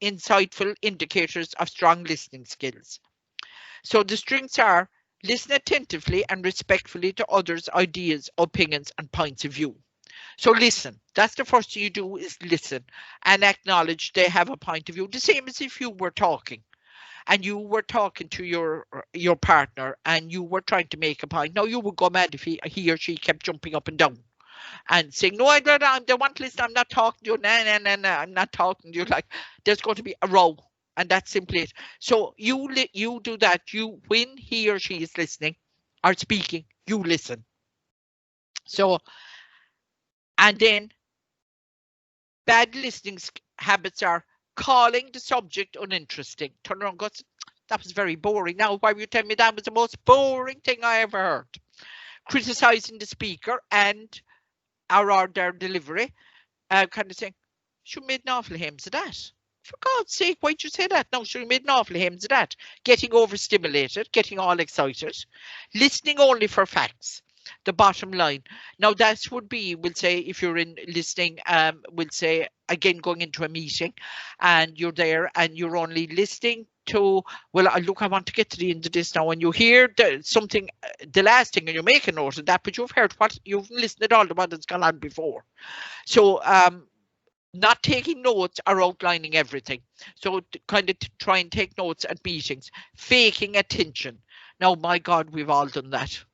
insightful indicators of strong listening skills. So the strengths are: listen attentively and respectfully to others' ideas, opinions and points of view. So listen, that's the first thing you do, is listen and acknowledge they have a point of view. The same as if you were talking and you were talking to your partner and you were trying to make a point. Now you would go mad if he or she kept jumping up and down and saying, no, I don't want to listen, I'm not talking to you, no, I'm not talking to you. Like, there's going to be a row, and that's simply it. So you do that. When he or she is listening or speaking, you listen. So, and then bad listening habits are calling the subject uninteresting. Turn around and go, that was very boring. Now, why were you telling me that was the most boring thing I ever heard? Criticizing the speaker and or their delivery, kind of saying, she made an awful hymns of that. For God's sake, why'd you say that? No, she made an awful hymns of that. Getting overstimulated, getting all excited, listening only for facts. The bottom line. Now that would be, we'll say, if you're in listening, we'll say, again, going into a meeting and you're there and you're only listening to, well, look, I want to get to the end of this now, and you hear something, the last thing, and you make a note of that, but you've heard what, you've listened to all the what that's gone on before. So not taking notes or outlining everything. So kind of try and take notes at meetings. Faking attention. Now, my God, we've all done that.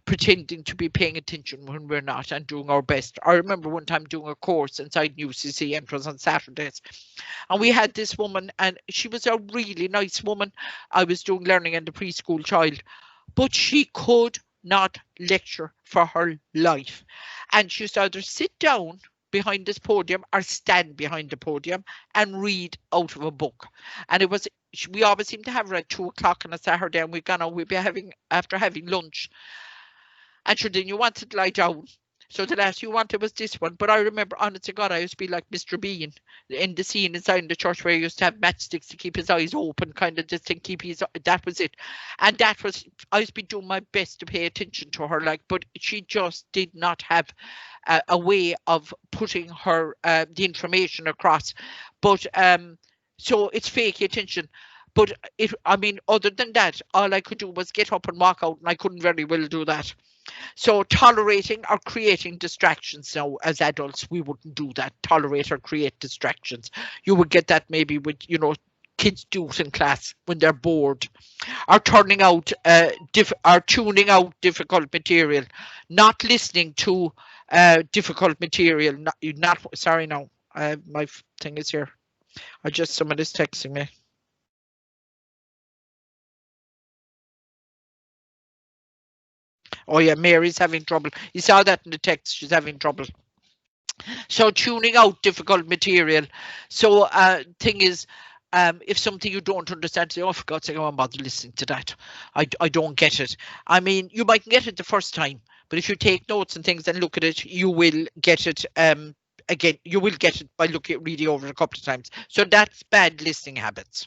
Pretending to be paying attention when we're not and doing our best. I remember one time doing a course inside UCC, and it was on Saturdays. And we had this woman, and she was a really nice woman. I was doing learning and the preschool child, but she could not lecture for her life. And she used to either sit down behind this podium or stand behind the podium and read out of a book. And it was, we always seem to have her at 2 o'clock on a Saturday, and we'd be having, after having lunch. And sure, then you wanted to lie down. So the last you wanted was this one. But I remember, honest to God, I used to be like Mr. Bean in the scene inside the church where he used to have matchsticks to keep his eyes open, kind of just to keep his, that was it. And that was, I used to be doing my best to pay attention to her, like, but she just did not have a way of putting her, the information across. But so it's fake attention. But I mean, other than that, all I could do was get up and walk out, and I couldn't very well do that. So tolerating or creating distractions. Now, as adults, we wouldn't do that. Tolerate or create distractions. You would get that maybe with, you know, kids do it in class when they're bored, or turning out or tuning out difficult material, not listening to difficult material. Not sorry, no, my thing is here. Someone is texting me. Oh yeah, Mary's having trouble. You saw that in the text, she's having trouble. So tuning out difficult material. So thing is, if something you don't understand, say, oh, for God's sake, I won't bother listening to that. I don't get it. I mean, you might get it the first time, but if you take notes and things and look at it, you will get it again. You will get it by reading over it a couple of times. So that's bad listening habits.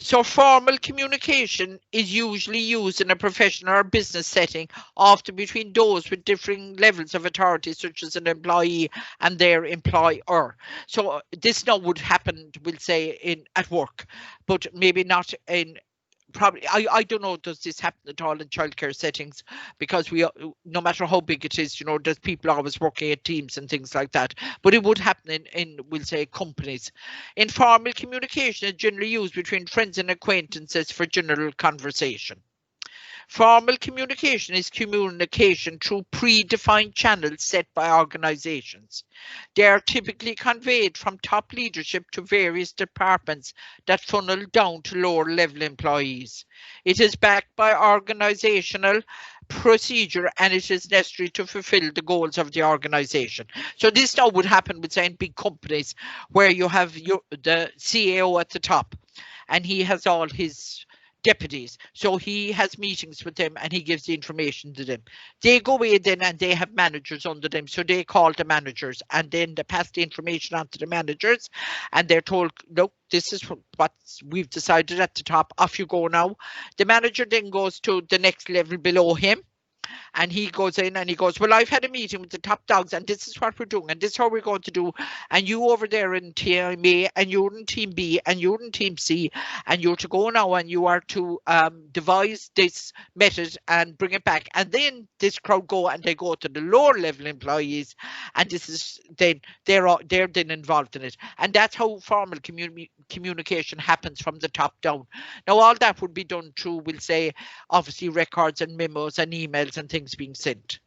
So formal communication is usually used in a professional or business setting, often between those with differing levels of authority, such as an employee and their employer. So this now would happen, we'll say, at work, but maybe not in, probably, I don't know, does this happen at all in childcare settings? Because we, no matter how big it is, you know, there's people always working at teams and things like that. But it would happen in we'll say, companies. Informal communication is generally used between friends and acquaintances for general conversation. Formal communication is communication through predefined channels set by organizations. They are typically conveyed from top leadership to various departments that funnel down to lower level employees. It is backed by organizational procedure and it is necessary to fulfill the goals of the organization. So this now would happen with, say, in big companies where you have the CEO at the top and he has all his deputies. So he has meetings with them and he gives the information to them. They go away then and they have managers under them. So they call the managers and then they pass the information on to the managers and they're told, look, this is what we've decided at the top. Off you go now. The manager then goes to the next level below him. And he goes in and he goes, well, I've had a meeting with the top dogs and this is what we're doing and this is how we're going to do. And you over there in team A and you're in team B and you're in team C and you're to go now and you are to devise this method and bring it back. And then this crowd go and they go to the lower level employees and this is then they're then involved in it. And that's how formal communication happens from the top down. Now, all that would be done through, we'll say, obviously records and memos and emails and things being sent.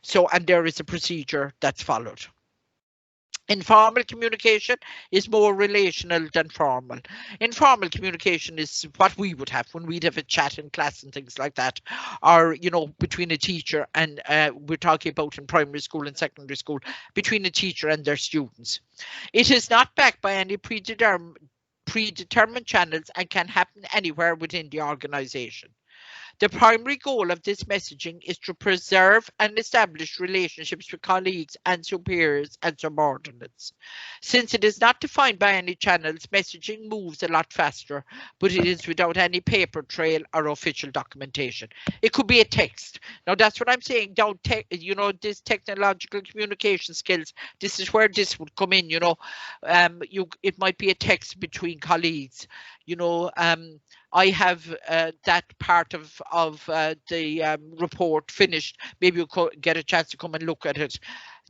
So, and there is a procedure that's followed. Informal communication is more relational than formal. Informal communication is what we would have when we'd have a chat in class and things like that, or, you know, between a teacher and we're talking about in primary school and secondary school, between a teacher and their students. It is not backed by any predetermined channels and can happen anywhere within the organization. The primary goal of this messaging is to preserve and establish relationships with colleagues and superiors and subordinates. Since it is not defined by any channels, messaging moves a lot faster, but it is without any paper trail or official documentation. It could be a text. Now that's what I'm saying. You know, this technological communication skills, this is where this would come in, you know. It might be a text between colleagues, you know. I have that part of the report finished. Maybe you could get a chance to come and look at it.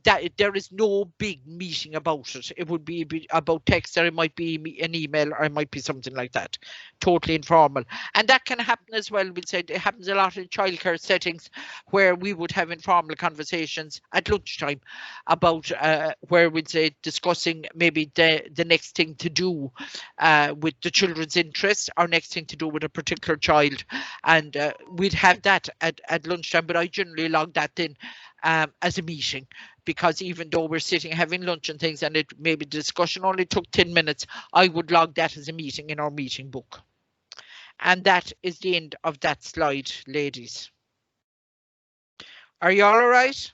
That there is no big meeting about it. It would be about text, or it might be an email, or it might be something like that. Totally informal. And that can happen as well. We'll say it happens a lot in childcare settings where we would have informal conversations at lunchtime about where we'd say discussing maybe the next thing to do with the children's interests, or next thing to do with a particular child. And we'd have that at lunchtime, but I generally log that in as a meeting, because even though we're sitting having lunch and things and it maybe the discussion only took 10 minutes, I would log that as a meeting in our meeting book. And that is the end of that slide, ladies. Are you all right?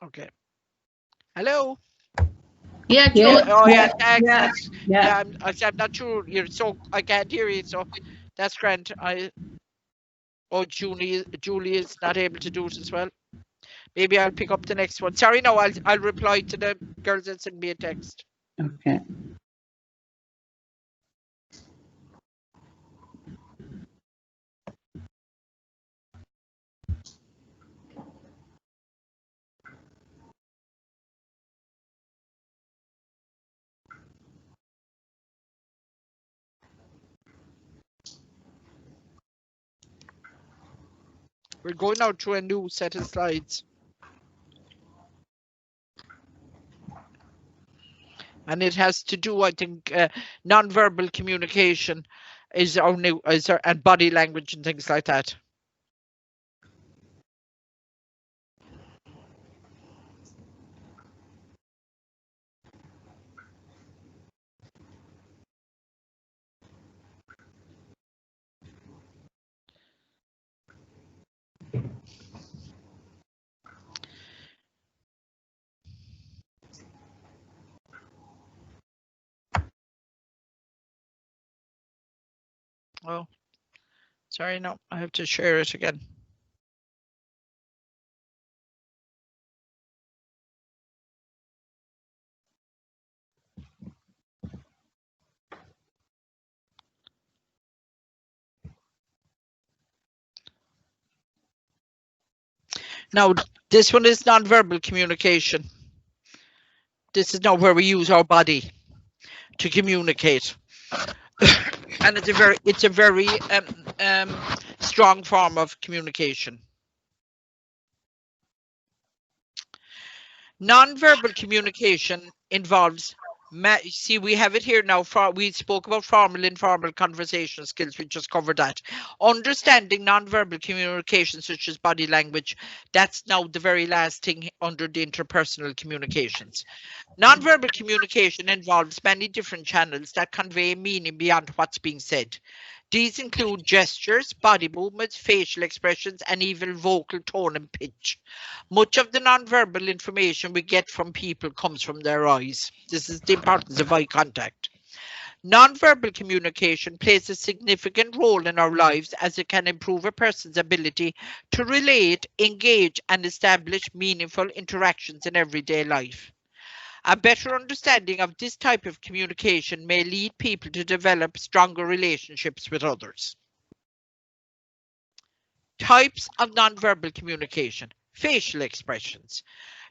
Okay. Hello? Yeah. Oh yeah, thanks. Yeah. I'm not sure. I can't hear you, so that's grand. Julie is not able to do it as well. Maybe I'll pick up the next one. Sorry, no, I'll reply to the girls that send me a text. Okay. We're going now to a new set of slides. And it has to do, I think, non-verbal communication is our new, and body language and things like that. Oh, sorry, no, I have to share it again. Now, this one is non-verbal communication. This is now where we use our body to communicate. And it's a very strong form of communication. Non-verbal communication involves See, we have it here now. We spoke about formal, informal conversation skills. We just covered that. Understanding non-verbal communication, such as body language. That's now the very last thing under the interpersonal communications. Non-verbal communication involves many different channels that convey meaning beyond what's being said. These include gestures, body movements, facial expressions, and even vocal tone and pitch. Much of the nonverbal information we get from people comes from their eyes. This is the importance of eye contact. Nonverbal communication plays a significant role in our lives as it can improve a person's ability to relate, engage, and establish meaningful interactions in everyday life. A better understanding of this type of communication may lead people to develop stronger relationships with others. Types of nonverbal communication. Facial expressions.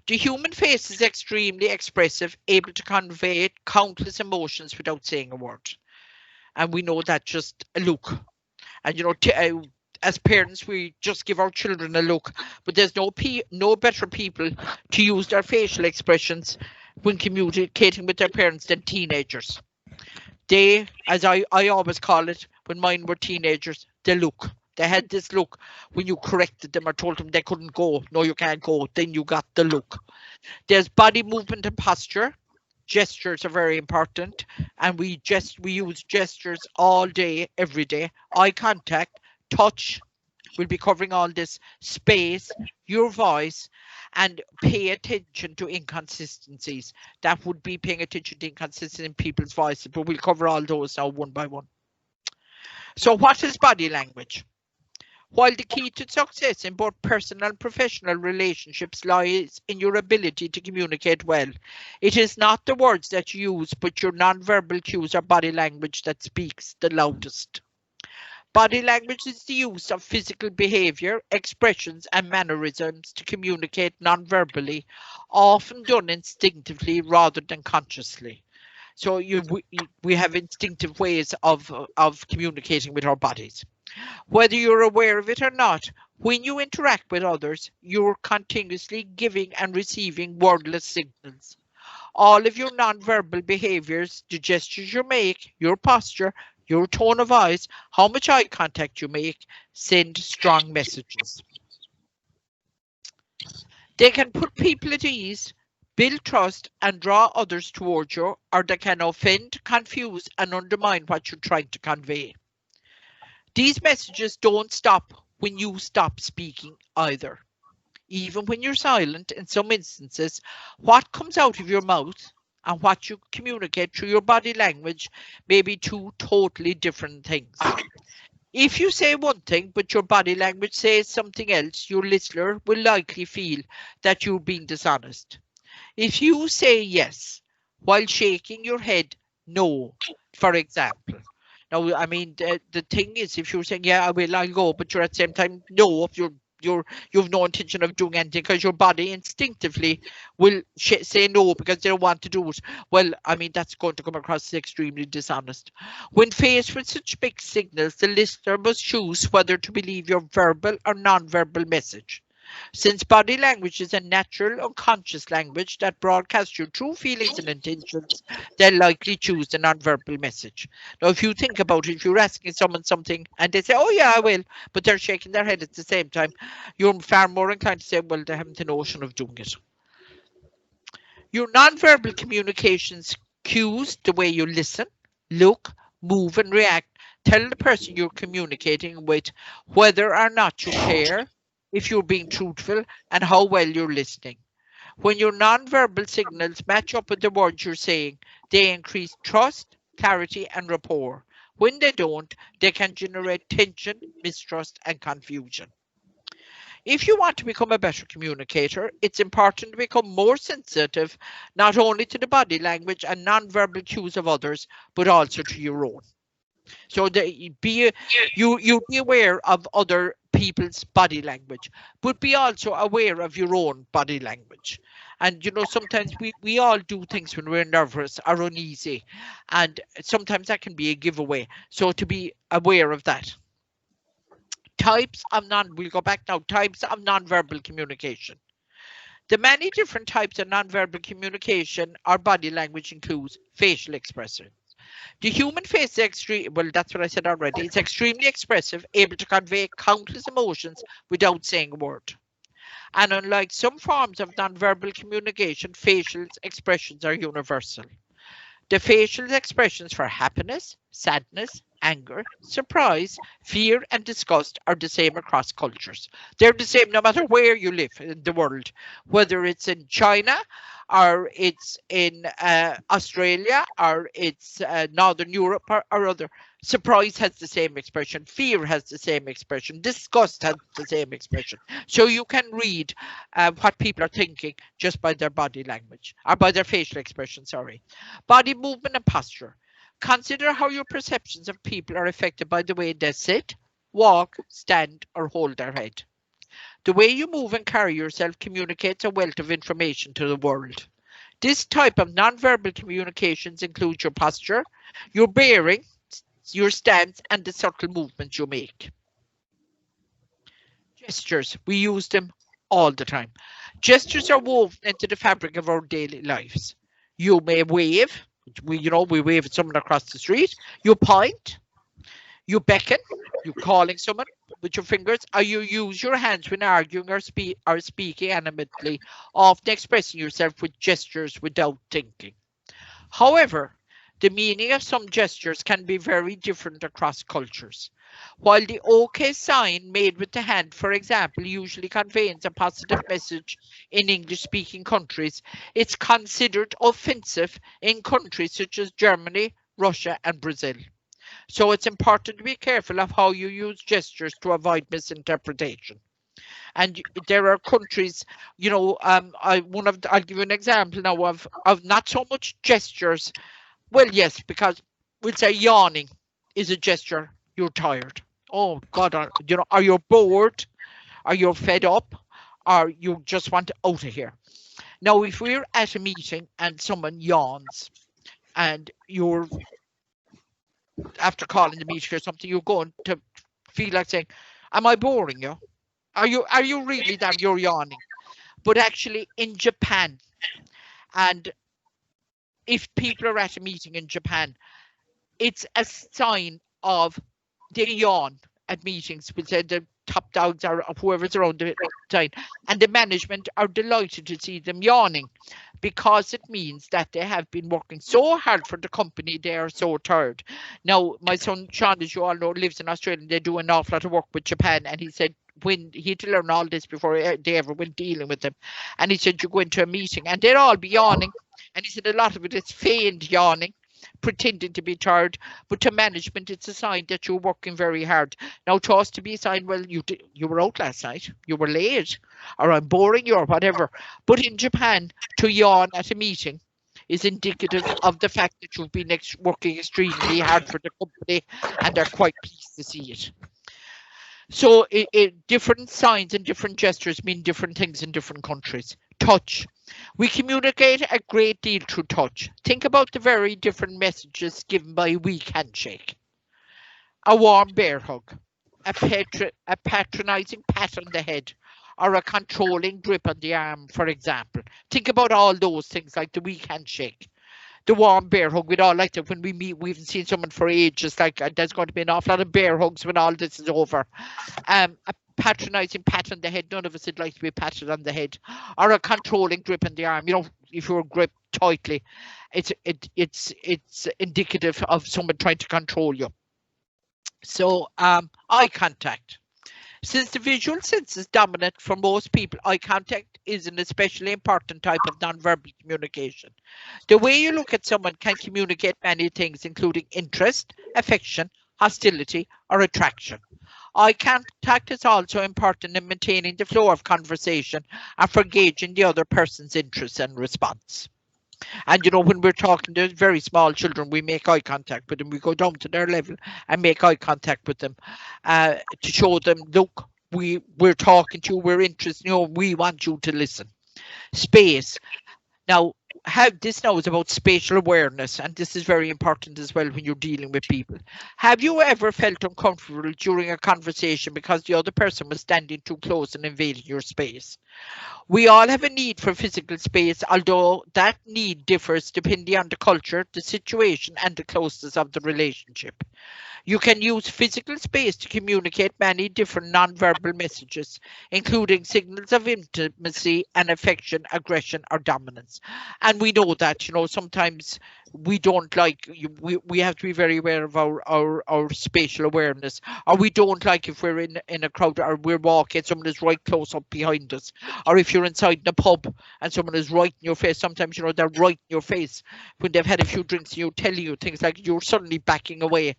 The human face is extremely expressive, able to convey countless emotions without saying a word. And we know that just a look. And you know, as parents, we just give our children a look, but there's no better people to use their facial expressions when communicating with their parents than teenagers. They, as I always call it, when mine were teenagers, the look. They had this look when you corrected them or told them they couldn't go. No, you can't go. Then you got the look. There's body movement and posture. Gestures are very important, and we use gestures all day, every day. Eye contact, touch. We'll be covering all this. Space, your voice, and pay attention to inconsistencies. That would be paying attention to inconsistencies in people's voices, but we'll cover all those now one by one. So what is body language? While the key to success in both personal and professional relationships lies in your ability to communicate well, it is not the words that you use, but your nonverbal cues or body language that speaks the loudest. Body language is the use of physical behavior, expressions, and mannerisms to communicate nonverbally, often done instinctively rather than consciously. So we have instinctive ways of communicating with our bodies. Whether you're aware of it or not, when you interact with others, you're continuously giving and receiving wordless signals. All of your nonverbal behaviors, the gestures you make, your posture, your tone of voice, how much eye contact you make, send strong messages. They can put people at ease, build trust, and draw others towards you, or they can offend, confuse, and undermine what you're trying to convey. These messages don't stop when you stop speaking either. Even when you're silent, in some instances, what comes out of your mouth and what you communicate through your body language may be two totally different things. If you say one thing, but your body language says something else, your listener will likely feel that you're being dishonest. If you say yes while shaking your head no, for example. Now, I mean, the thing is, if you're saying, yeah, I will, I'll go, but you're at the same time, no, you've no intention of doing anything because your body instinctively will say no because they don't want to do it. Well, I mean, that's going to come across as extremely dishonest. When faced with such big signals, the listener must choose whether to believe your verbal or non-verbal message. Since body language is a natural unconscious language that broadcasts your true feelings and intentions, they'll likely choose the non-verbal message. Now, if you think about it, if you're asking someone something and they say, oh yeah, I will, but they're shaking their head at the same time, you're far more inclined to say, well, they haven't the notion of doing it. Your non-verbal communications cues the way you listen, look, move and react. Tell the person you're communicating with whether or not you care, if you're being truthful, and how well you're listening. When your non-verbal signals match up with the words you're saying, they increase trust, clarity, and rapport. When they don't, they can generate tension, mistrust, and confusion. If you want to become a better communicator, it's important to become more sensitive, not only to the body language and non-verbal cues of others, but also to your own. So you be aware of other people's body language, but be also aware of your own body language. And you know, sometimes we all do things when we're nervous or uneasy, and sometimes that can be a giveaway. So to be aware of that. We'll go back now. Types of non-verbal communication. The many different types of nonverbal communication or body language includes facial expressions. The human face is well, that's what I said already. It's extremely expressive, able to convey countless emotions without saying a word. And unlike some forms of nonverbal communication, facial expressions are universal. The facial expressions for happiness, sadness, anger, surprise, fear, and disgust are the same across cultures. They're the same no matter where you live in the world, whether it's in China or it's in Australia or it's Northern Europe or other. Surprise has the same expression, fear has the same expression, disgust has the same expression. So you can read what people are thinking just by their body language or by their facial expression, sorry. Body movement and posture. Consider how your perceptions of people are affected by the way they sit, walk, stand, or hold their head. The way you move and carry yourself communicates a wealth of information to the world. This type of nonverbal communications include your posture, your bearing, your stance, and the subtle movements you make. Gestures, we use them all the time. Gestures are woven into the fabric of our daily lives. You may wave, we wave at someone across the street. You point, you beckon, you calling someone with your fingers, or you use your hands when arguing or speaking animately, often expressing yourself with gestures without thinking. However, the meaning of some gestures can be very different across cultures. While the OK sign made with the hand, for example, usually conveys a positive message in English-speaking countries, it's considered offensive in countries such as Germany, Russia, and Brazil. So it's important to be careful of how you use gestures to avoid misinterpretation. And there are countries, I'll give you an example now of not so much gestures. Well, yes, because we'll say yawning is a gesture. You're tired. Oh God, are you bored? Are you fed up? Or you just want out of here? Now, if we're at a meeting and someone yawns, and you're after calling the meeting or something, you're going to feel like saying, "Am I boring you? Are you really that you're yawning?" But actually, in Japan, and if people are at a meeting in Japan, it's a sign of they yawn at meetings. We say the top dogs or whoever's around the time, and the management are delighted to see them yawning because it means that they have been working so hard for the company, they are so tired. Now, my son Sean, as you all know, lives in Australia, and they do an awful lot of work with Japan, and he said when he had to learn all this before they ever went dealing with them, and he said you go into a meeting and they'd all be yawning, and he said a lot of it is feigned yawning, pretending to be tired, but to management it's a sign that you're working very hard. Now to us to be a sign, well, you were out last night, you were late, or I'm boring you or whatever. But in Japan, to yawn at a meeting is indicative of the fact that you've been working extremely hard for the company and they're quite pleased to see it. So different signs and different gestures mean different things in different countries. Touch. We communicate a great deal through touch. Think about the very different messages given by a weak handshake, a warm bear hug, a patronizing pat on the head, or a controlling grip on the arm, for example. Think about all those things like the weak handshake, the warm bear hug. We'd all like to, when we meet, we haven't seen someone for ages, like there's going to be an awful lot of bear hugs when all this is over. A patronizing pat on the head, none of us would like to be patted on the head, or a controlling grip on the arm. If you're gripped tightly, it's indicative of someone trying to control you. So eye contact. Since the visual sense is dominant for most people, eye contact is an especially important type of nonverbal communication. The way you look at someone can communicate many things, including interest, affection, hostility, or attraction. Eye contact is also important in maintaining the flow of conversation and for gauging the other person's interest and response. And when we're talking to very small children, we make eye contact with them. We go down to their level and make eye contact with them to show them, look, we're talking to you, we're interested, we want you to listen. Space. Now, have this now is about spatial awareness, and this is very important as well when you're dealing with people. Have you ever felt uncomfortable during a conversation because the other person was standing too close and invading your space? We all have a need for physical space, although that need differs depending on the culture, the situation, and the closeness of the relationship. You can use physical space to communicate many different nonverbal messages, including signals of intimacy and affection, aggression, or dominance. And we know that, sometimes we don't like, we have to be very aware of our spatial awareness, or we don't like if we're in a crowd or we're walking, someone is right close up behind us, or if you're inside the pub and someone is right in your face. Sometimes, they're right in your face when they've had a few drinks and you're telling you things like you're suddenly backing away.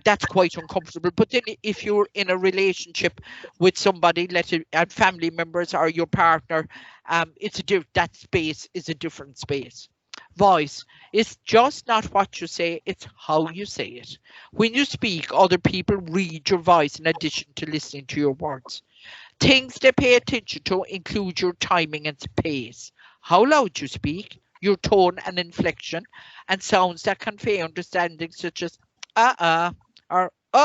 That's quite uncomfortable. But then if you're in a relationship with somebody, let's say family members or your partner, that space is a different space. Voice is just not what you say, it's how you say it. When you speak, other people read your voice in addition to listening to your words. Things they pay attention to include your timing and pace, how loud you speak, your tone and inflection, and sounds that convey understanding such as or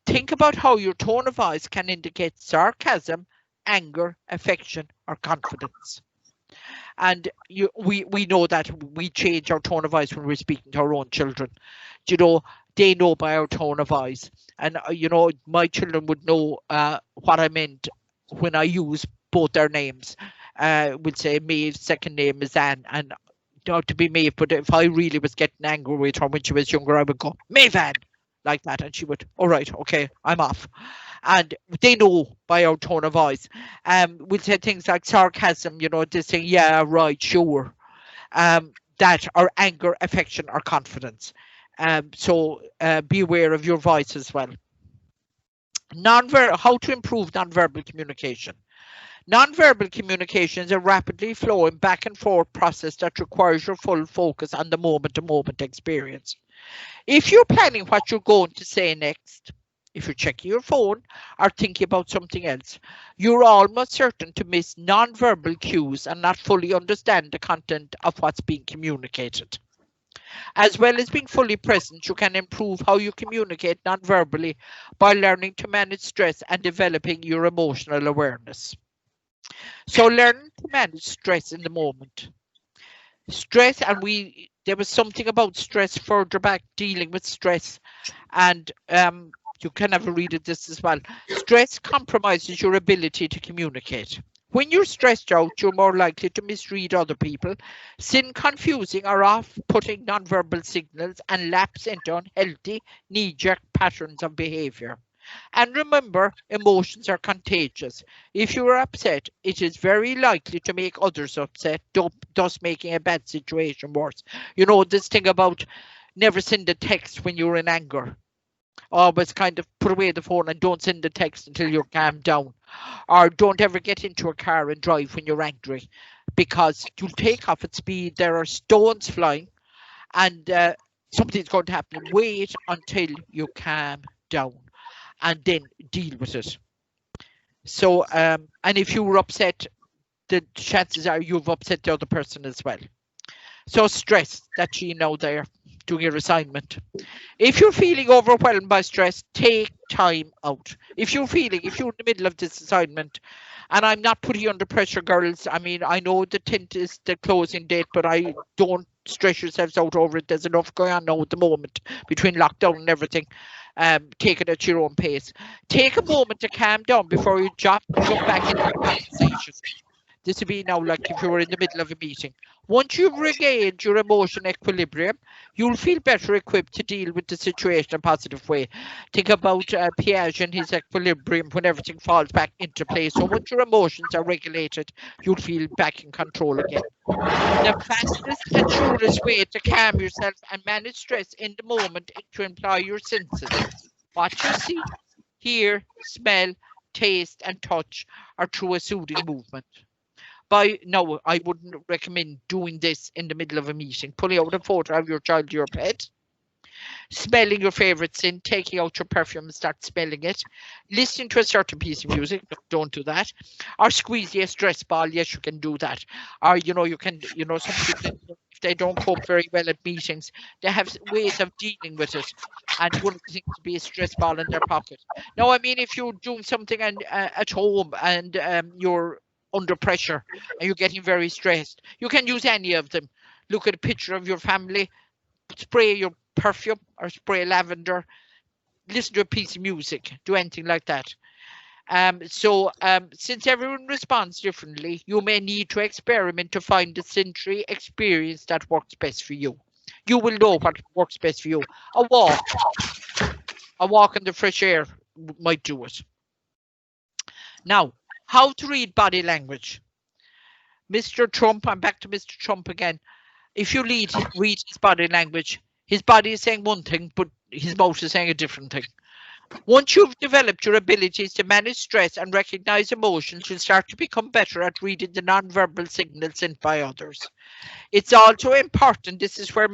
Think about how your tone of voice can indicate sarcasm, anger, affection, or confidence. And we know that we change our tone of voice when we're speaking to our own children. They know by our tone of voice. And, my children would know what I meant when I use both their names. We'll say Maeve's second name is Anne, and not to be Maeve, but if I really was getting angry with her when she was younger, I would go, Maeve Anne, like that, and she would, all right, okay, I'm off. And they know by our tone of voice. We'll say things like sarcasm, they say, yeah, right, sure. That or anger, affection, or confidence. So be aware of your voice as well. How to improve nonverbal communication. Nonverbal communication is a rapidly flowing back and forth process that requires your full focus on the moment-to-moment experience. If you're planning what you're going to say next, if you're checking your phone or thinking about something else, you're almost certain to miss nonverbal cues and not fully understand the content of what's being communicated. As well as being fully present, you can improve how you communicate nonverbally by learning to manage stress and developing your emotional awareness. So learn to manage stress in the moment. Stress, and there was something about stress further back, dealing with stress, and you can have a read of this as well. Stress compromises your ability to communicate. When you're stressed out, you're more likely to misread other people, send confusing or off-putting nonverbal signals, and lapse into unhealthy, knee-jerk patterns of behavior. And remember, emotions are contagious. If you are upset, it is very likely to make others upset, thus making a bad situation worse. This thing about never send a text when you're in anger. Always kind of put away the phone and don't send a text until you're calmed down. Or don't ever get into a car and drive when you're angry, because you'll take off at speed, there are stones flying, and something's going to happen. Wait until you calm down and then deal with it. So, and if you were upset, the chances are you've upset the other person as well. So stress, that you know there, doing your assignment. If you're feeling overwhelmed by stress, take time out. If you're in the middle of this assignment, and I'm not putting you under pressure, girls. I mean, I know the 10th is the closing date, but I don't stress yourselves out over it. There's enough going on now at the moment between lockdown and everything. Take it at your own pace. Take a moment to calm down before you jump back into the conversation. This would be now like if you were in the middle of a meeting. Once you've regained your emotional equilibrium, you'll feel better equipped to deal with the situation in a positive way. Think about Piaget and his equilibrium when everything falls back into place. So once your emotions are regulated, you'll feel back in control again. The fastest and surest way to calm yourself and manage stress in the moment is to employ your senses. What you see, hear, smell, taste, and touch are through a soothing movement. No, I wouldn't recommend doing this in the middle of a meeting. Pulling out a photo of your child or your pet, Smelling your favorite scent, taking out your perfume and start smelling it. Listening to a certain piece of music, no, don't do that. Or squeezing a stress ball, yes, you can do that. Or, you can, some people, if they don't cope very well at meetings, they have ways of dealing with it. And one of the things to be a stress ball in their pocket. Now, I mean, if you're doing something at home and you're under pressure and you're getting very stressed, you can use any of them. Look at a picture of your family, spray your perfume or spray lavender, listen to a piece of music, do anything like that. Since everyone responds differently, you may need to experiment to find the sensory experience that works best for you. You will know what works best for you. A walk in the fresh air might do it. Now, how to read body language. Mr. Trump, I'm back to Mr. Trump again. If you read his body language, his body is saying one thing, but his mouth is saying a different thing. Once you've developed your abilities to manage stress and recognize emotions, you'll start to become better at reading the non-verbal signals sent by others. It's also important, this is where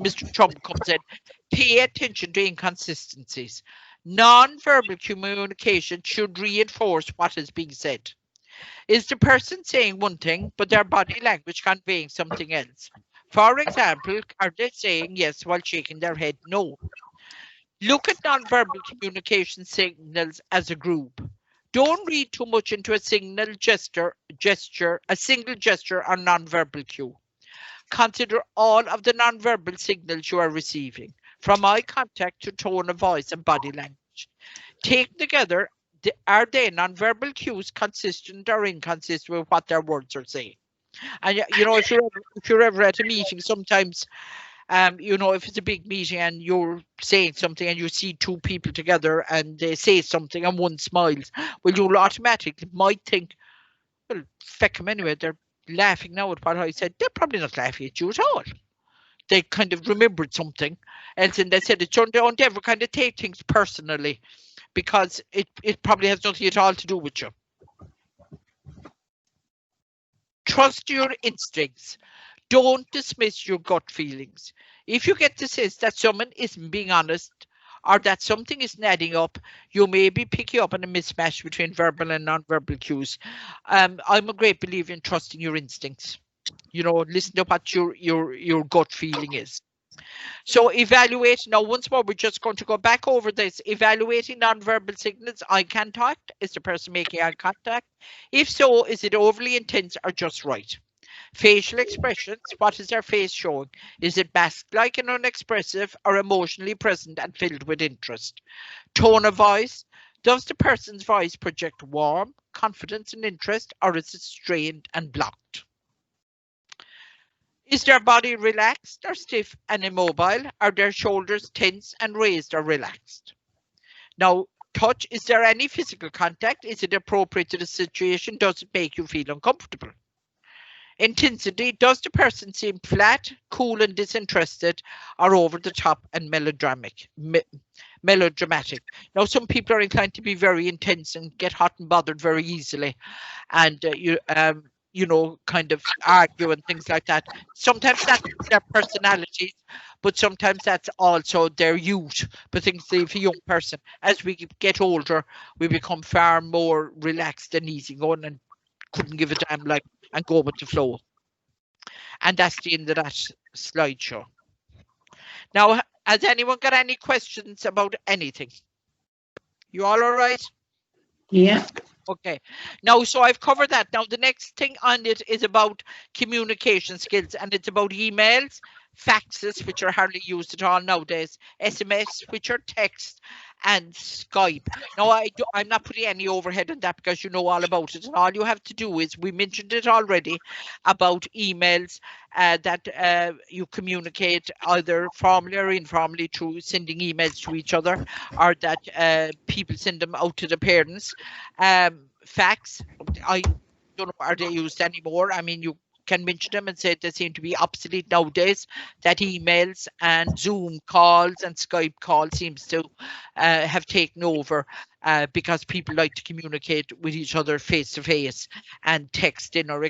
Mr. Trump comes in, pay attention to inconsistencies. Non-verbal communication should reinforce what is being said. Is the person saying one thing, but their body language conveying something else? For example, are they saying yes while shaking their head no? Look at non-verbal communication signals as a group. Don't read too much into a single gesture or non-verbal cue. Consider all of the non-verbal signals you are receiving, from eye contact to tone of voice and body language. Taken together, are they non-verbal cues consistent or inconsistent with what their words are saying? And if you're ever at a meeting, sometimes if it's a big meeting and you're saying something and you see two people together and they say something and one smiles, well, you'll automatically might think, well, feck them anyway, they're laughing now at what I said. They're probably not laughing at you at all. They kind of remembered something else and they said it. Don't ever kind of take things personally, because it probably has nothing at all to do with you. Trust your instincts. Don't dismiss your gut feelings. If you get the sense that someone isn't being honest or that something isn't adding up, you may be picking up on a mismatch between verbal and non-verbal cues. I'm a great believer in trusting your instincts. Listen to what your gut feeling is. So evaluate. Now, once more, we're just going to go back over this. Evaluating non-verbal signals. Eye contact. Is the person making eye contact? If so, is it overly intense or just right? Facial expressions. What is their face showing? Is it mask-like and unexpressive or emotionally present and filled with interest? Tone of voice. Does the person's voice project warmth, confidence and interest, or is it strained and blocked? Is their body relaxed or stiff and immobile? Are their shoulders tense and raised or relaxed? Now, touch. Is there any physical contact? Is it appropriate to the situation? Does it make you feel uncomfortable? Intensity. Does the person seem flat, cool and disinterested, or over the top and melodramatic? Now, some people are inclined to be very intense and get hot and bothered very easily, and kind of argue and things like that. Sometimes that's their personalities, but sometimes that's also their youth. But things if a young person, as we get older, we become far more relaxed and easygoing and couldn't give a damn, and go with the flow. And that's the end of that slideshow. Now, has anyone got any questions about anything? You all right? Yeah. Okay. Now, so I've covered that. Now, the next thing on it is about communication skills, and it's about emails, faxes, which are hardly used at all nowadays, SMS, which are text, and Skype. Now, I'm not putting any overhead on that because you know all about it, and all you have to do is, we mentioned it already, about emails that you communicate either formally or informally through sending emails to each other, or that people send them out to the parents. Fax, I don't know, are they used anymore? I mean, you can mention them and say they seem to be obsolete nowadays, that emails and Zoom calls and Skype calls seems to have taken over because people like to communicate with each other face to face, and texting or